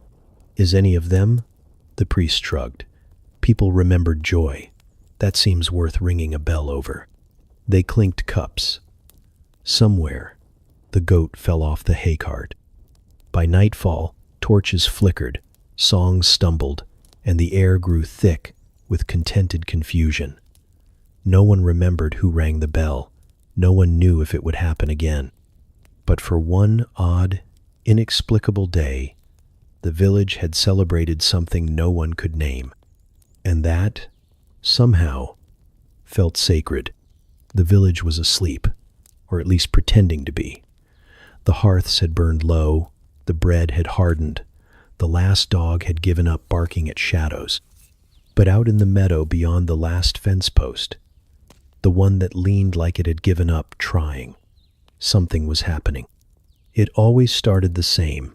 "Is any of them?" The priest shrugged. "People remembered joy. That seems worth ringing a bell over." They clinked cups. Somewhere, the goat fell off the hay cart. By nightfall, torches flickered, songs stumbled, and the air grew thick with contented confusion. No one remembered who rang the bell. No one knew if it would happen again. But for one odd, inexplicable day, the village had celebrated something no one could name. And that, somehow, felt sacred. The village was asleep, or at least pretending to be. The hearths had burned low, the bread had hardened, the last dog had given up barking at shadows. But out in the meadow beyond the last fence post, the one that leaned like it had given up trying, something was happening. It always started the same.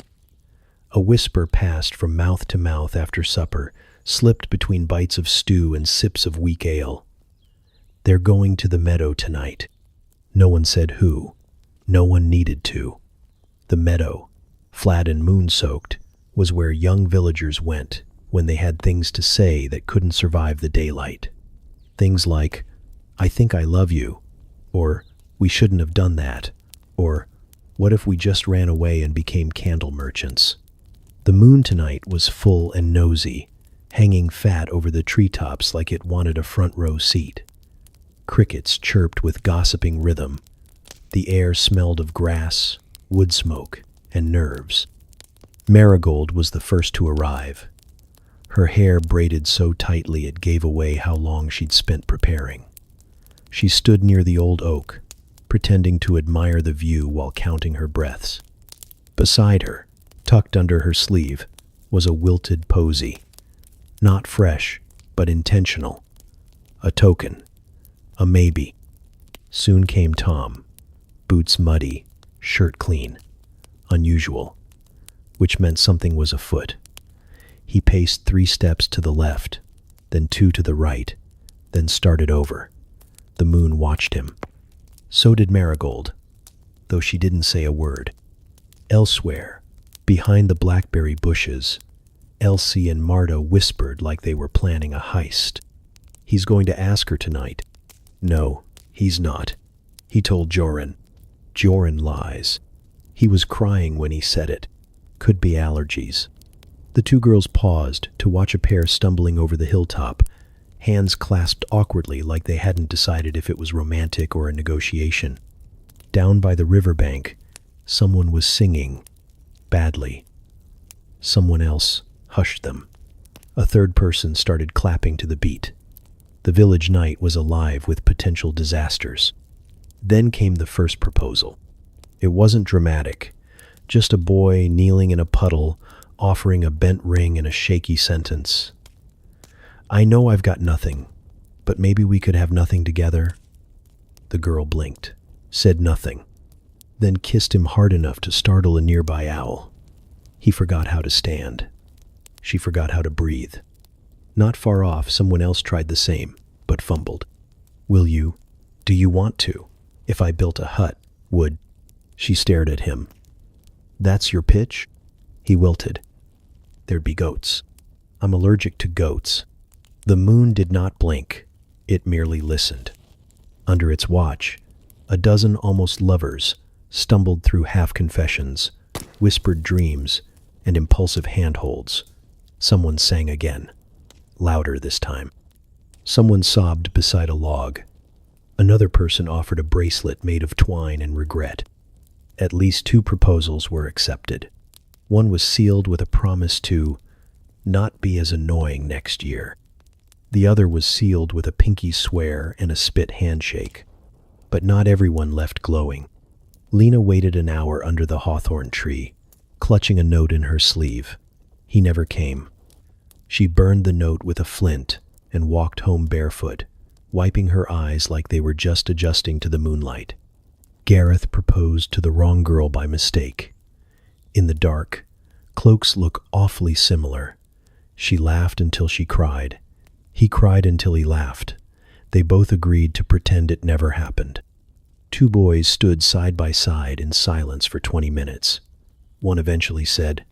A whisper passed from mouth to mouth after supper, slipped between bites of stew and sips of weak ale. "They're going to the meadow tonight." No one said who. No one needed to. The meadow, flat and moon-soaked, was where young villagers went when they had things to say that couldn't survive the daylight. Things like, "I think I love you," or "We shouldn't have done that," or "What if we just ran away and became candle merchants?" The moon tonight was full and nosy, hanging fat over the treetops like it wanted a front row seat. Crickets chirped with gossiping rhythm. The air smelled of grass, wood smoke, and nerves. Marigold was the first to arrive. Her hair braided so tightly it gave away how long she'd spent preparing. She stood near the old oak, pretending to admire the view while counting her breaths. Beside her, tucked under her sleeve, was a wilted posy. Not fresh, but intentional. A token. A maybe. Soon came Tom, boots muddy, shirt clean. Unusual, which meant something was afoot. He paced 3 steps to the left, then 2 to the right, then started over. The moon watched him. So did Marigold, though she didn't say a word. Elsewhere, behind the blackberry bushes, Elsie and Marta whispered like they were planning a heist. "He's going to ask her tonight." "No, he's not," he told Joran. Joran lies. He was crying when he said it. Could be allergies. The 2 girls paused to watch a pair stumbling over the hilltop, hands clasped awkwardly like they hadn't decided if it was romantic or a negotiation. Down by the riverbank, someone was singing, badly. Someone else hushed them. A 3rd person started clapping to the beat. The village night was alive with potential disasters. Then came the first proposal. It wasn't dramatic, just a boy kneeling in a puddle, offering a bent ring and a shaky sentence. "I know I've got nothing, but maybe we could have nothing together." The girl blinked, said nothing, then kissed him hard enough to startle a nearby owl. He forgot how to stand. She forgot how to breathe. Not far off, someone else tried the same, but fumbled. Do you want to? If I built a hut, would?" She stared at him. "That's your pitch?" He wilted. "There'd be goats." "I'm allergic to goats." The moon did not blink. It merely listened. Under its watch, a dozen almost lovers stumbled through half-confessions, whispered dreams, and impulsive handholds. Someone sang again, louder this time. Someone sobbed beside a log. Another person offered a bracelet made of twine and regret. At least 2 proposals were accepted. One was sealed with a promise to not be as annoying next year. The other was sealed with a pinky swear and a spit handshake. But not everyone left glowing. Lena waited an hour under the hawthorn tree, clutching a note in her sleeve. He never came. She burned the note with a flint and walked home barefoot, wiping her eyes like they were just adjusting to the moonlight. Gareth proposed to the wrong girl by mistake. In the dark, cloaks look awfully similar. She laughed until she cried. He cried until he laughed. They both agreed to pretend it never happened. Two boys stood side by side in silence for 20 minutes. One eventually said,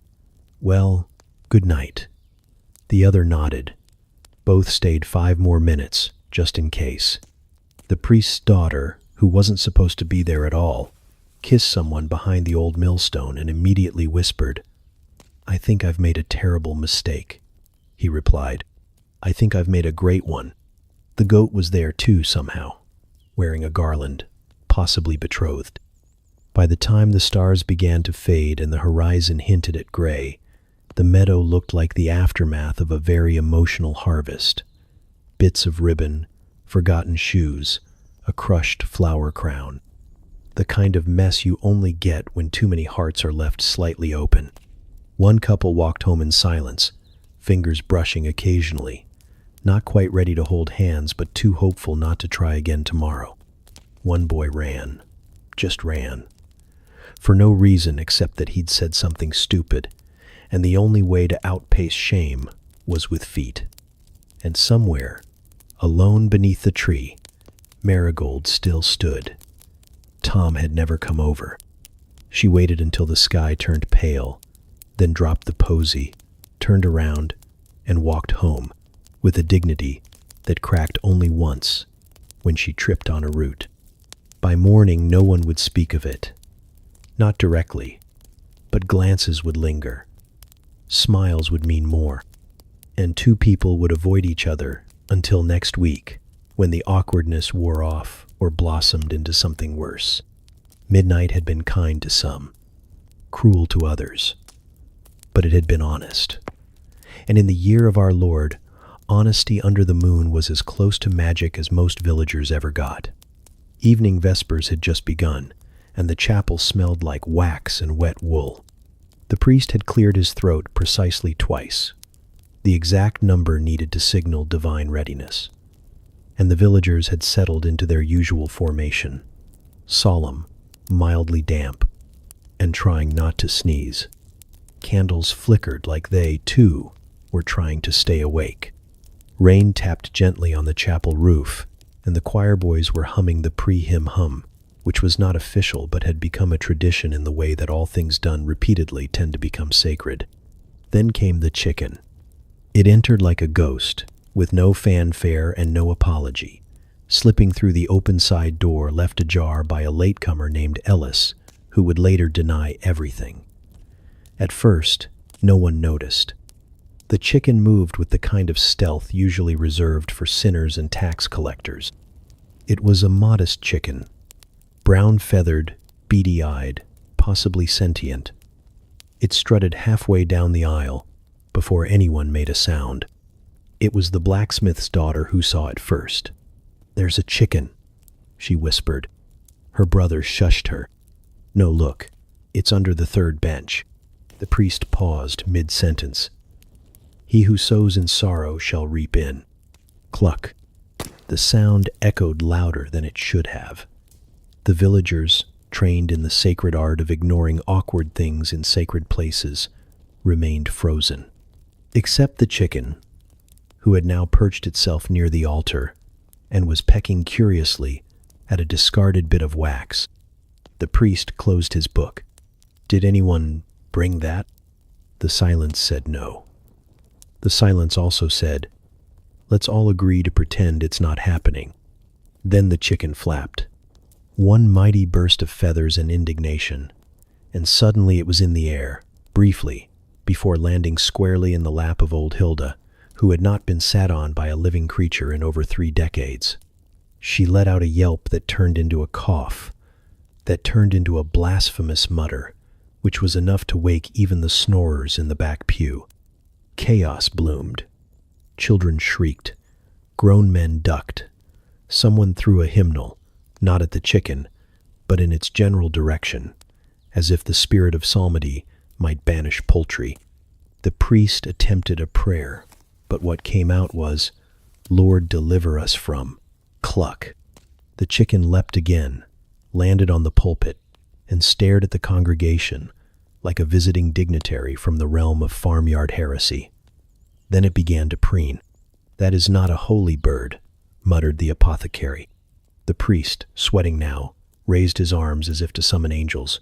"Well, good night." The other nodded. Both stayed 5 more minutes, just in case. The priest's daughter, who wasn't supposed to be there at all, kissed someone behind the old millstone and immediately whispered, "I think I've made a terrible mistake." He replied, "I think I've made a great one." The goat was there too somehow, wearing a garland, possibly betrothed. By the time the stars began to fade and the horizon hinted at gray, the meadow looked like the aftermath of a very emotional harvest. Bits of ribbon, forgotten shoes, a crushed flower crown. The kind of mess you only get when too many hearts are left slightly open. One couple walked home in silence, fingers brushing occasionally, not quite ready to hold hands but too hopeful not to try again tomorrow. One boy ran, just ran, for no reason except that he'd said something stupid, and the only way to outpace shame was with feet. And somewhere, alone beneath the tree, Marigold still stood. Tom had never come over. She waited until the sky turned pale, then dropped the posy, turned around, and walked home with a dignity that cracked only once when she tripped on a root. By morning, no one would speak of it. Not directly, but glances would linger. Smiles would mean more, and two people would avoid each other until next week, when the awkwardness wore off or blossomed into something worse. Midnight had been kind to some, cruel to others, but it had been honest. And in the year of our Lord, honesty under the moon was as close to magic as most villagers ever got. Evening vespers had just begun, and the chapel smelled like wax and wet wool. The priest had cleared his throat precisely twice, the exact number needed to signal divine readiness. And the villagers had settled into their usual formation, solemn, mildly damp, and trying not to sneeze. Candles flickered like they, too, were trying to stay awake. Rain tapped gently on the chapel roof, and the choir boys were humming the pre-hymn hum, which was not official but had become a tradition in the way that all things done repeatedly tend to become sacred. Then came the chicken. It entered like a ghost, with no fanfare and no apology, slipping through the open side door left ajar by a latecomer named Ellis, who would later deny everything. At first, no one noticed. The chicken moved with the kind of stealth usually reserved for sinners and tax collectors. It was a modest chicken, brown-feathered, beady-eyed, possibly sentient. It strutted halfway down the aisle before anyone made a sound. It was the blacksmith's daughter who saw it first. "There's a chicken," she whispered. Her brother shushed her. "No, look, it's under the third bench." The priest paused mid-sentence. "He who sows in sorrow shall reap in." Cluck. The sound echoed louder than it should have. The villagers, trained in the sacred art of ignoring awkward things in sacred places, remained frozen. Except the chicken, who had now perched itself near the altar and was pecking curiously at a discarded bit of wax. The priest closed his book. "Did anyone bring that?" The silence said no. The silence also said, "Let's all agree to pretend it's not happening." Then the chicken flapped. One mighty burst of feathers and indignation, and suddenly it was in the air, briefly, before landing squarely in the lap of old Hilda, who had not been sat on by a living creature in over 3 decades. She let out a yelp that turned into a cough, that turned into a blasphemous mutter, which was enough to wake even the snorers in the back pew. Chaos bloomed. Children shrieked. Grown men ducked. Someone threw a hymnal, not at the chicken, but in its general direction, as if the spirit of psalmody might banish poultry. The priest attempted a prayer, but what came out was, "Lord, deliver us from..." Cluck. The chicken leapt again, landed on the pulpit, and stared at the congregation like a visiting dignitary from the realm of farmyard heresy. Then it began to preen. "That is not a holy bird," muttered the apothecary. The priest, sweating now, raised his arms as if to summon angels.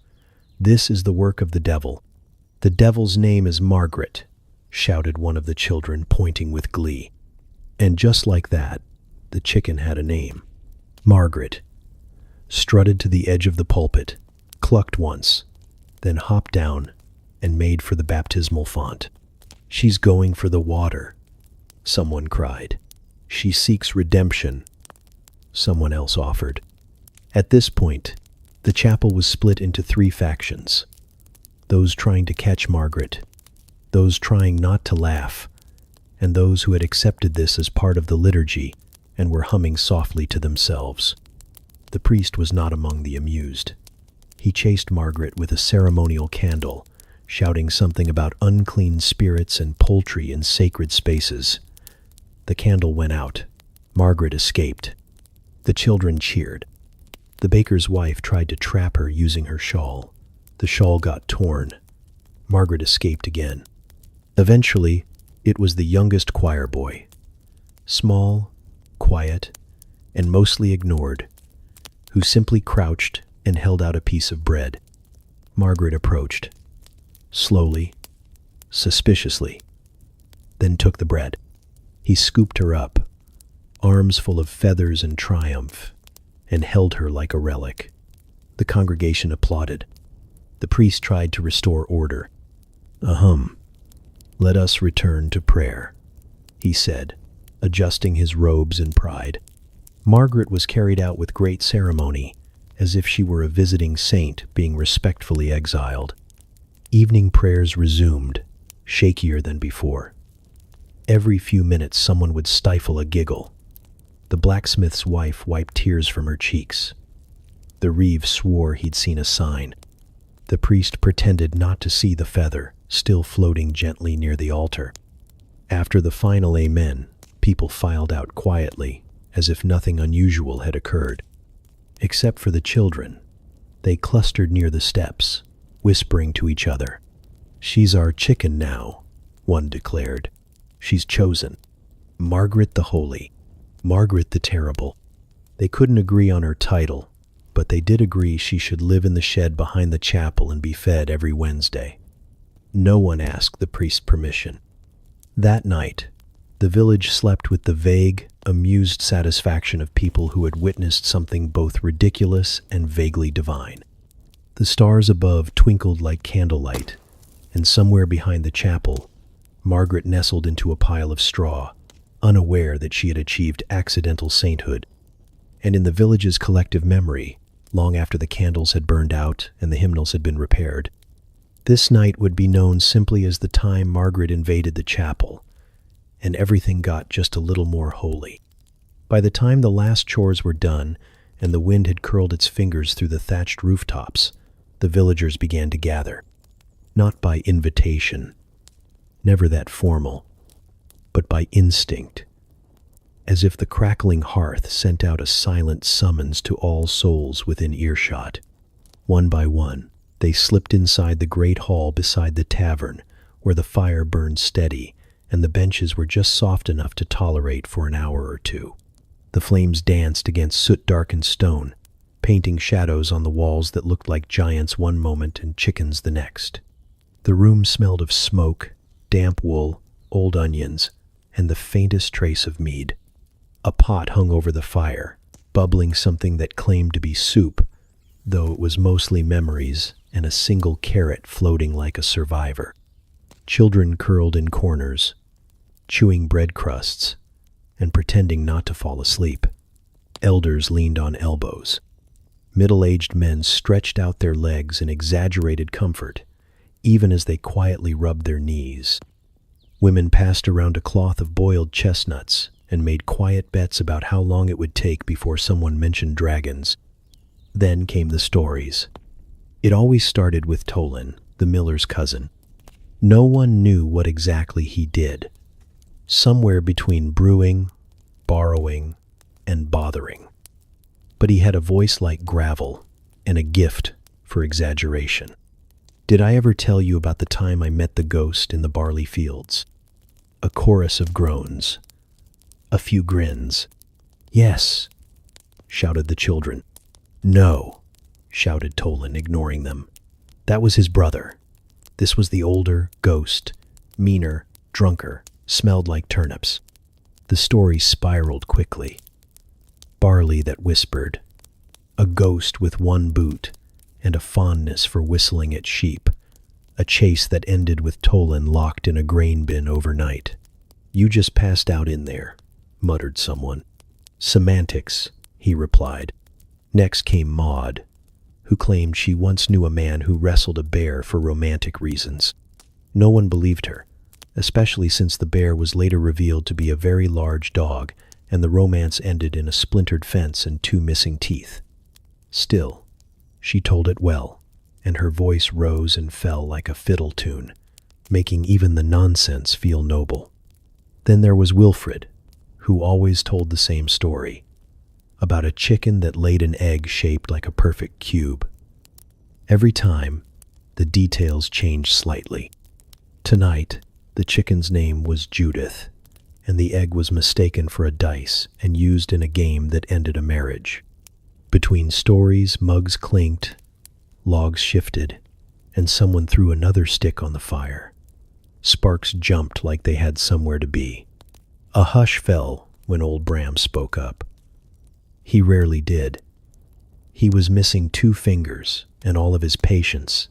"This is the work of the devil. The devil's name is Margaret," shouted one of the children, pointing with glee. And just like that, the chicken had a name. Margaret. Strutted to the edge of the pulpit, clucked once, then hopped down and made for the baptismal font. "She's going for the water," someone cried. "She seeks redemption," someone else offered. At this point, the chapel was split into 3 factions. Those trying to catch Margaret, those trying not to laugh, and those who had accepted this as part of the liturgy and were humming softly to themselves. The priest was not among the amused. He chased Margaret with a ceremonial candle, shouting something about unclean spirits and poultry in sacred spaces. The candle went out. Margaret escaped. The children cheered. The baker's wife tried to trap her using her shawl. The shawl got torn. Margaret escaped again. Eventually, it was the youngest choir boy. Small, quiet, and mostly ignored, who simply crouched and held out a piece of bread. Margaret approached, slowly, suspiciously, then took the bread. He scooped her up, arms full of feathers and triumph, and held her like a relic. The congregation applauded. The priest tried to restore order. "Ahem. Let us return to prayer," he said, adjusting his robes in pride. Margaret was carried out with great ceremony, as if she were a visiting saint being respectfully exiled. Evening prayers resumed, shakier than before. Every few minutes someone would stifle a giggle. The blacksmith's wife wiped tears from her cheeks. The reeve swore he'd seen a sign. The priest pretended not to see the feather, still floating gently near the altar. After the final amen, people filed out quietly, as if nothing unusual had occurred. Except for the children. They clustered near the steps, whispering to each other. "She's our chicken now," one declared. "She's chosen. Margaret the Holy. Margaret the Terrible." They couldn't agree on her title, but they did agree she should live in the shed behind the chapel and be fed every Wednesday. No one asked the priest permission. That night, the village slept with the vague, amused satisfaction of people who had witnessed something both ridiculous and vaguely divine. The stars above twinkled like candlelight, and somewhere behind the chapel, Margaret nestled into a pile of straw, unaware that she had achieved accidental sainthood. And in the village's collective memory, long after the candles had burned out and the hymnals had been repaired, this night would be known simply as the time Margaret invaded the chapel, and everything got just a little more holy. By the time the last chores were done and the wind had curled its fingers through the thatched rooftops, the villagers began to gather. Not by invitation, never that formal, but by instinct, as if the crackling hearth sent out a silent summons to all souls within earshot. One by one, they slipped inside the great hall beside the tavern, where the fire burned steady and the benches were just soft enough to tolerate for an hour or two. The flames danced against soot-darkened stone, painting shadows on the walls that looked like giants one moment and chickens the next. The room smelled of smoke, damp wool, old onions, and the faintest trace of mead. A pot hung over the fire, bubbling something that claimed to be soup, though it was mostly memories and a single carrot floating like a survivor. Children curled in corners, chewing bread crusts and pretending not to fall asleep. Elders leaned on elbows. Middle-aged men stretched out their legs in exaggerated comfort, even as they quietly rubbed their knees. Women passed around a cloth of boiled chestnuts and made quiet bets about how long it would take before someone mentioned dragons. Then came the stories. It always started with Tolan, the miller's cousin. No one knew what exactly he did. Somewhere between brewing, borrowing, and bothering. But he had a voice like gravel and a gift for exaggeration. Did I ever tell you about the time I met the ghost in the barley fields? A chorus of groans. A few grins. Yes, shouted the children. No, shouted Tolan, ignoring them. That was his brother. This was the older ghost, meaner, drunker, smelled like turnips. The story spiraled quickly. Barley that whispered. A ghost with one boot and a fondness for whistling at sheep. A chase that ended with Tolan locked in a grain bin overnight. You just passed out in there, muttered someone. Semantics, he replied. Next came Maud, who claimed she once knew a man who wrestled a bear for romantic reasons. No one believed her, especially since the bear was later revealed to be a very large dog, and the romance ended in a splintered fence and 2 missing teeth. Still, she told it well, and her voice rose and fell like a fiddle tune, making even the nonsense feel noble. Then there was Wilfred, who always told the same story, about a chicken that laid an egg shaped like a perfect cube. Every time, the details changed slightly. Tonight, the chicken's name was Judith, and the egg was mistaken for a dice and used in a game that ended a marriage. Between stories, mugs clinked, logs shifted, and someone threw another stick on the fire. Sparks jumped like they had somewhere to be. A hush fell when old Bram spoke up. He rarely did. He was missing 2 fingers and all of his patience,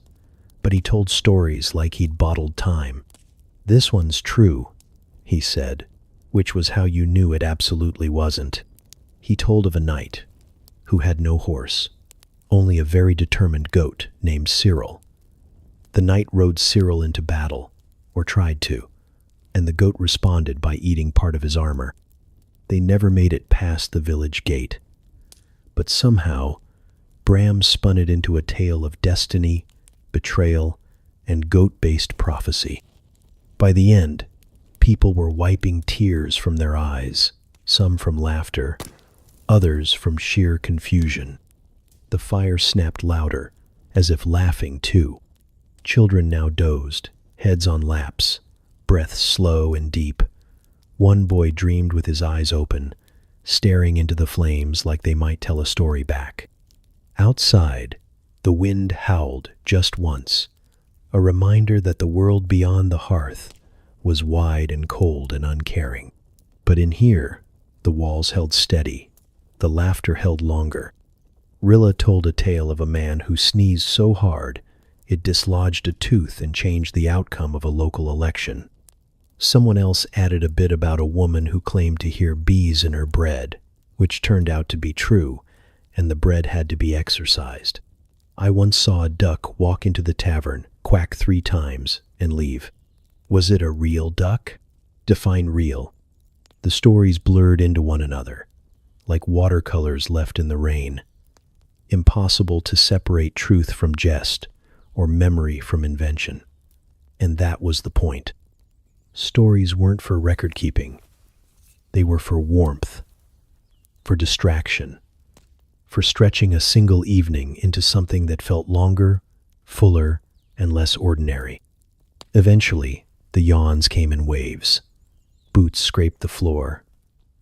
but he told stories like he'd bottled time. This one's true, he said, which was how you knew it absolutely wasn't. He told of a knight who had no horse, only a very determined goat named Cyril. The knight rode Cyril into battle, or tried to, and the goat responded by eating part of his armor. They never made it past the village gate. But somehow, Bram spun it into a tale of destiny, betrayal, and goat-based prophecy. By the end, people were wiping tears from their eyes, some from laughter, others from sheer confusion. The fire snapped louder, as if laughing too. Children now dozed, heads on laps, breaths slow and deep. One boy dreamed with his eyes open, staring into the flames like they might tell a story back. Outside, the wind howled just once, a reminder that the world beyond the hearth was wide and cold and uncaring. But in here, the walls held steady, the laughter held longer. Rilla told a tale of a man who sneezed so hard it dislodged a tooth and changed the outcome of a local election. Someone else added a bit about a woman who claimed to hear bees in her bread, which turned out to be true, and the bread had to be exorcised. I once saw a duck walk into the tavern, quack 3 times, and leave. Was it a real duck? Define real. The stories blurred into one another, like watercolors left in the rain. Impossible to separate truth from jest, or memory from invention. And that was the point. Stories weren't for record-keeping. They were for warmth, for distraction, for stretching a single evening into something that felt longer, fuller, and less ordinary. Eventually, the yawns came in waves. Boots scraped the floor.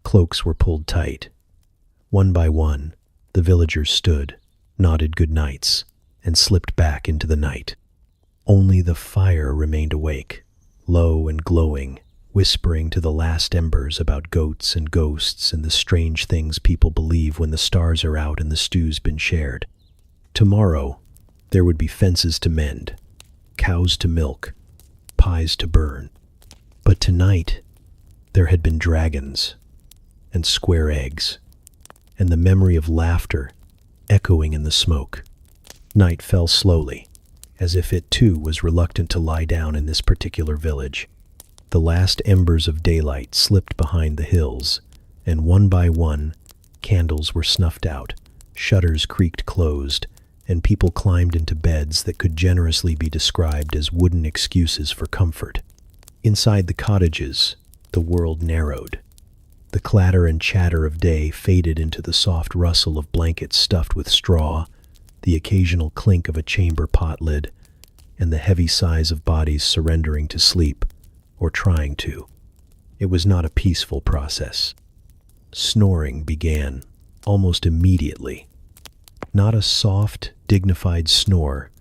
Cloaks were pulled tight. One by one, the villagers stood, nodded good nights, and slipped back into the night. Only the fire remained awake, low and glowing, whispering to the last embers about goats and ghosts and the strange things people believe when the stars are out and the stew's been shared. Tomorrow, there would be fences to mend, cows to milk, pies to burn. But tonight, there had been dragons and square eggs, and the memory of laughter echoing in the smoke. Night fell slowly, as if it too was reluctant to lie down in this particular village. The last embers of daylight slipped behind the hills, and one by one, candles were snuffed out, Shutters creaked closed, and people climbed into beds that could generously be described as wooden excuses for comfort. Inside the cottages, the world narrowed. The clatter and chatter of day faded into the soft rustle of blankets stuffed with straw, the occasional clink of a chamber pot lid, and the heavy sighs of bodies surrendering to sleep, or trying to. It was not a peaceful process. Snoring began almost immediately. Not a soft, dignified snore,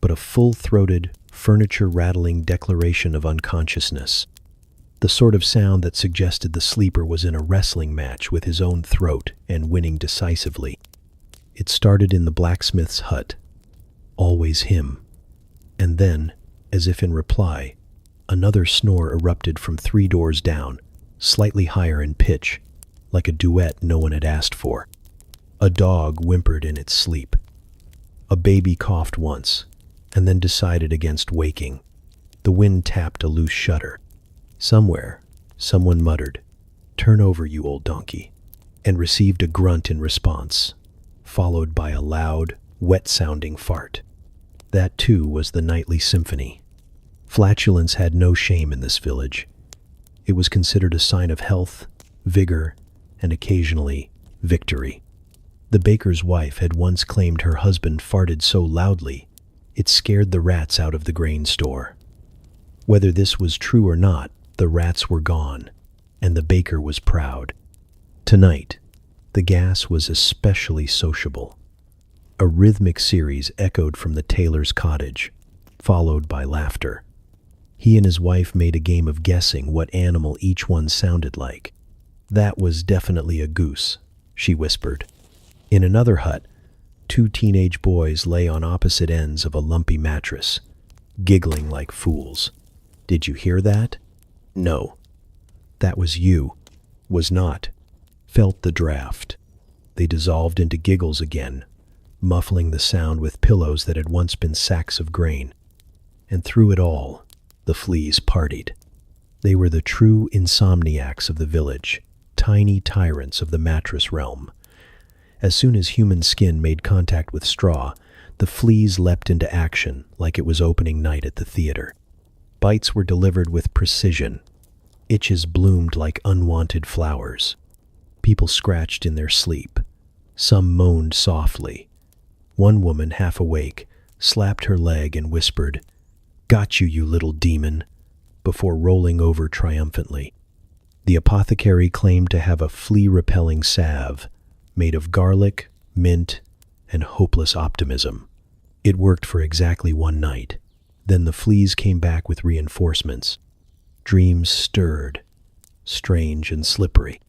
but a full-throated, furniture-rattling declaration of unconsciousness. The sort of sound that suggested the sleeper was in a wrestling match with his own throat and winning decisively. It started in the blacksmith's hut. Always him. And then, as if in reply, another snore erupted from 3 doors down, slightly higher in pitch, like a duet no one had asked for. A dog whimpered in its sleep. A baby coughed once, and then decided against waking. The wind tapped a loose shutter. Somewhere, someone muttered, "Turn over, you old donkey," and received a grunt in response, followed by a loud, wet-sounding fart. That, too, was the nightly symphony. Flatulence had no shame in this village. It was considered a sign of health, vigor, and occasionally, victory. The baker's wife had once claimed her husband farted so loudly, it scared the rats out of the grain store. Whether this was true or not, the rats were gone, and the baker was proud. Tonight, the gas was especially sociable. A rhythmic series echoed from the tailor's cottage, followed by laughter. He and his wife made a game of guessing what animal each one sounded like. "That was definitely a goose," she whispered. In another hut, 2 teenage boys lay on opposite ends of a lumpy mattress, giggling like fools. "Did you hear that?" "No." "That was you." "Was not." Felt the draft. They dissolved into giggles again, muffling the sound with pillows that had once been sacks of grain. And through it all, the fleas partied. They were the true insomniacs of the village, tiny tyrants of the mattress realm. As soon as human skin made contact with straw, the fleas leapt into action like it was opening night at the theater. Bites were delivered with precision. Itches bloomed like unwanted flowers. People scratched in their sleep. Some moaned softly. One woman, half awake, slapped her leg and whispered, "Got you, you little demon," before rolling over triumphantly. The apothecary claimed to have a flea-repelling salve made of garlic, mint, and hopeless optimism. It worked for exactly 1 night. Then the fleas came back with reinforcements. Dreams stirred, strange and slippery.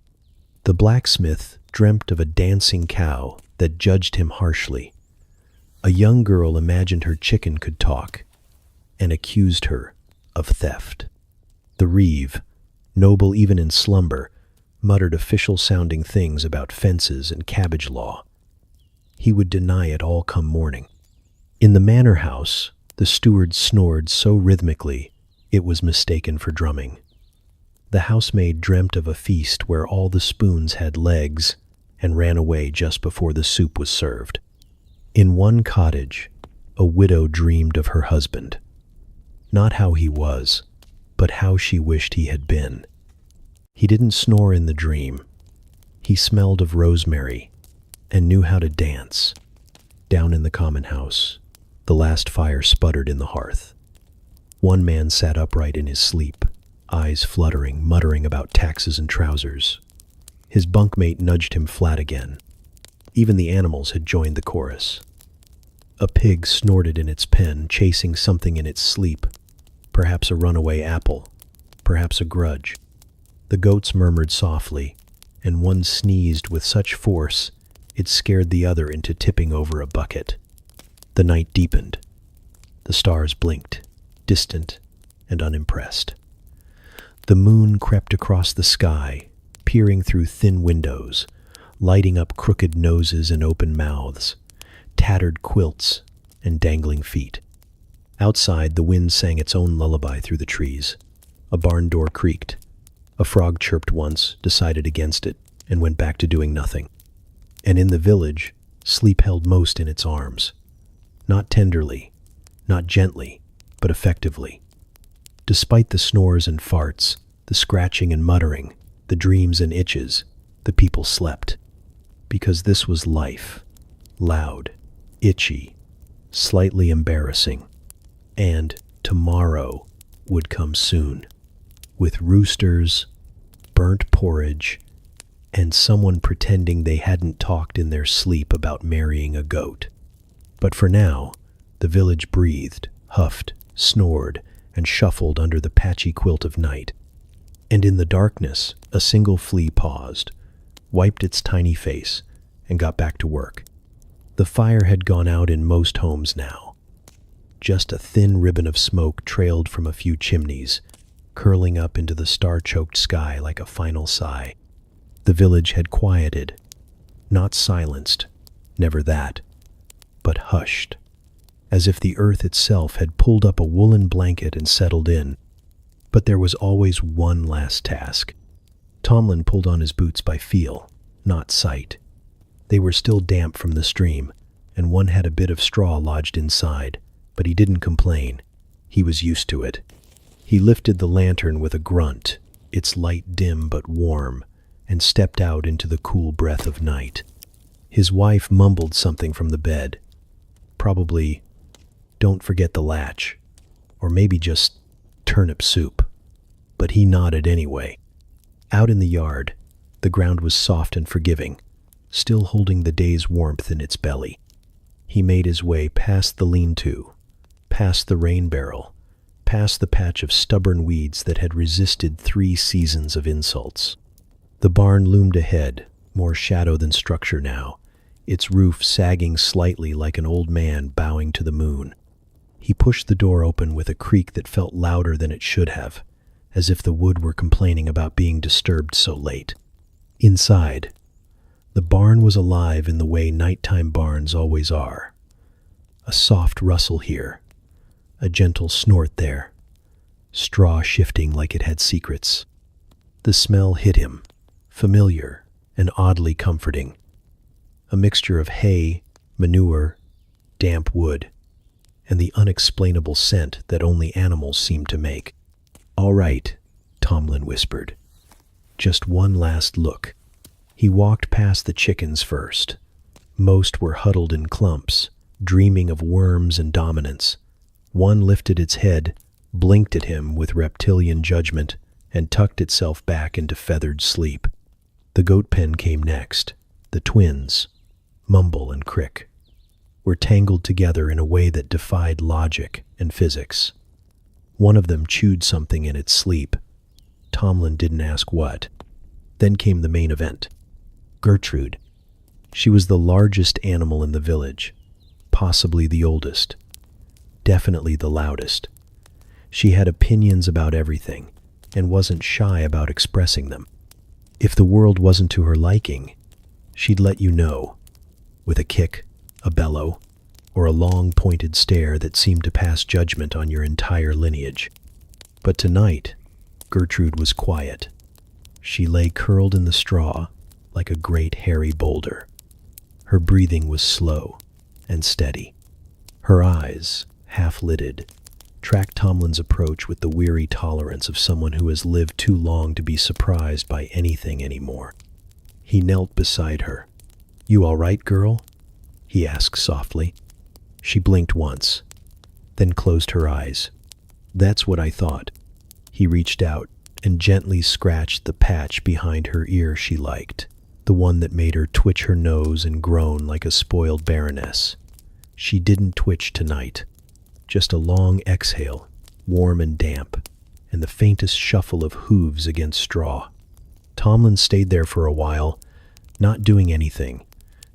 The blacksmith dreamt of a dancing cow that judged him harshly. A young girl imagined her chicken could talk and accused her of theft. The reeve, noble even in slumber, muttered official-sounding things about fences and cabbage law. He would deny it all come morning. In the manor house, the steward snored so rhythmically it was mistaken for drumming. The housemaid dreamt of a feast where all the spoons had legs and ran away just before the soup was served. In one cottage, a widow dreamed of her husband. Not how he was, but how she wished he had been. He didn't snore in the dream. He smelled of rosemary and knew how to dance. Down in the common house, the last fire sputtered in the hearth. One man sat upright in his sleep, eyes fluttering, muttering about taxes and trousers. His bunkmate nudged him flat again. Even the animals had joined the chorus. A pig snorted in its pen, chasing something in its sleep, perhaps a runaway apple, perhaps a grudge. The goats murmured softly, and one sneezed with such force it scared the other into tipping over a bucket. The night deepened. The stars blinked, distant and unimpressed. The moon crept across the sky, peering through thin windows, lighting up crooked noses and open mouths, tattered quilts and dangling feet. Outside, the wind sang its own lullaby through the trees. A barn door creaked. A frog chirped once, decided against it, and went back to doing nothing. And in the village, Sleep held most in its arms. Not tenderly, not gently, but effectively. Despite the snores and farts, the scratching and muttering, the dreams and itches, the people slept. Because this was life. Loud, itchy, slightly embarrassing. And tomorrow would come soon. With roosters, burnt porridge, and someone pretending they hadn't talked in their sleep about marrying a goat. But for now, the village breathed, huffed, snored, and shuffled under the patchy quilt of night. And in the darkness, a single flea paused, wiped its tiny face, and got back to work. The fire had gone out in most homes now. Just a thin ribbon of smoke trailed from a few chimneys, curling up into the star-choked sky like a final sigh. The village had quieted, not silenced, never that, but hushed, as if the earth itself had pulled up a woolen blanket and settled in. But there was always one last task. Tomlin pulled on his boots by feel, not sight. They were still damp from the stream, and one had a bit of straw lodged inside, but he didn't complain. He was used to it. He lifted the lantern with a grunt, its light dim but warm, and stepped out into the cool breath of night. His wife mumbled something from the bed. Probably, "Don't forget the latch," or maybe just turnip soup. But he nodded anyway. Out in the yard, the ground was soft and forgiving, still holding the day's warmth in its belly. He made his way past the lean-to, past the rain barrel, past the patch of stubborn weeds that had resisted 3 seasons of insults. The barn loomed ahead, more shadow than structure now, its roof sagging slightly like an old man bowing to the moon. He pushed the door open with a creak that felt louder than it should have, as if the wood were complaining about being disturbed so late. Inside, the barn was alive in the way nighttime barns always are. A soft rustle here, a gentle snort there, straw shifting like it had secrets. The smell hit him, familiar and oddly comforting. A mixture of hay, manure, damp wood, and the unexplainable scent that only animals seem to make. "All right," Tomlin whispered. "Just one last look." He walked past the chickens first. Most were huddled in clumps, dreaming of worms and dominance. One lifted its head, blinked at him with reptilian judgment, and tucked itself back into feathered sleep. The goat pen came next. The twins, Mumble and Crick, were tangled together in a way that defied logic and physics. One of them chewed something in its sleep. Tomlin didn't ask what. Then came the main event. Gertrude. She was the largest animal in the village, possibly the oldest, definitely the loudest. She had opinions about everything, and wasn't shy about expressing them. If the world wasn't to her liking, she'd let you know, with a kick, a bellow, or a long pointed stare that seemed to pass judgment on your entire lineage. But tonight, Gertrude was quiet. She lay curled in the straw like a great hairy boulder. Her breathing was slow and steady. Her eyes, half-lidded, tracked Tomlin's approach with the weary tolerance of someone who has lived too long to be surprised by anything anymore. He knelt beside her. "You all right, girl?" he asked softly. She blinked once, then closed her eyes. "That's what I thought." He reached out and gently scratched the patch behind her ear she liked, the one that made her twitch her nose and groan like a spoiled baroness. She didn't twitch tonight. Just a long exhale, warm and damp, and the faintest shuffle of hooves against straw. Tomlin stayed there for a while, not doing anything,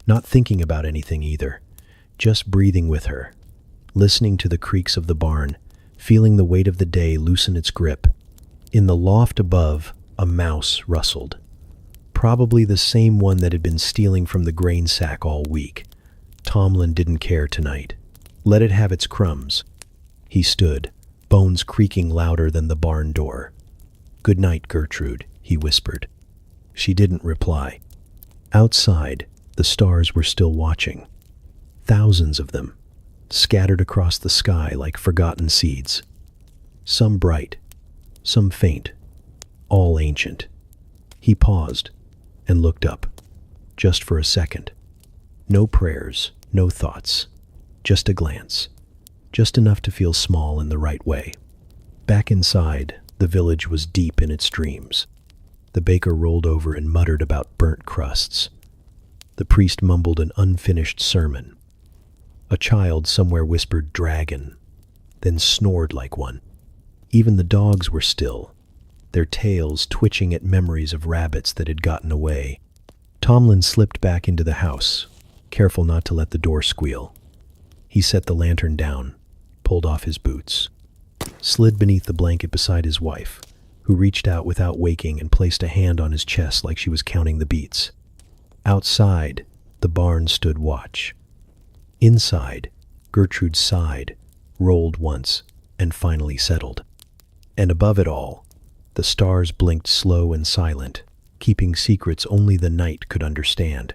not thinking about anything either, just breathing with her, listening to the creaks of the barn, feeling the weight of the day loosen its grip. In the loft above, a mouse rustled. Probably the same one that had been stealing from the grain sack all week. Tomlin didn't care tonight. Let it have its crumbs. He stood, bones creaking louder than the barn door. "Good night, Gertrude," he whispered. She didn't reply. Outside, The stars were still watching, thousands of them, scattered across the sky like forgotten seeds. Some bright, some faint, all ancient. He paused and looked up, just for a second. No prayers, no thoughts, just a glance, just enough to feel small in the right way. Back inside, the village was deep in its dreams. The baker rolled over and muttered about burnt crusts. The priest mumbled an unfinished sermon. A child somewhere whispered dragon, then snored like one. Even the dogs were still, their tails twitching at memories of rabbits that had gotten away. Tomlin slipped back into the house, careful not to let the door squeal. He set the lantern down, pulled off his boots, slid beneath the blanket beside his wife, who reached out without waking and placed a hand on his chest like she was counting the beats. Outside, the barn stood watch. Inside, Gertrude sighed, rolled once, and finally settled. And above it all, the stars blinked slow and silent, keeping secrets only the night could understand.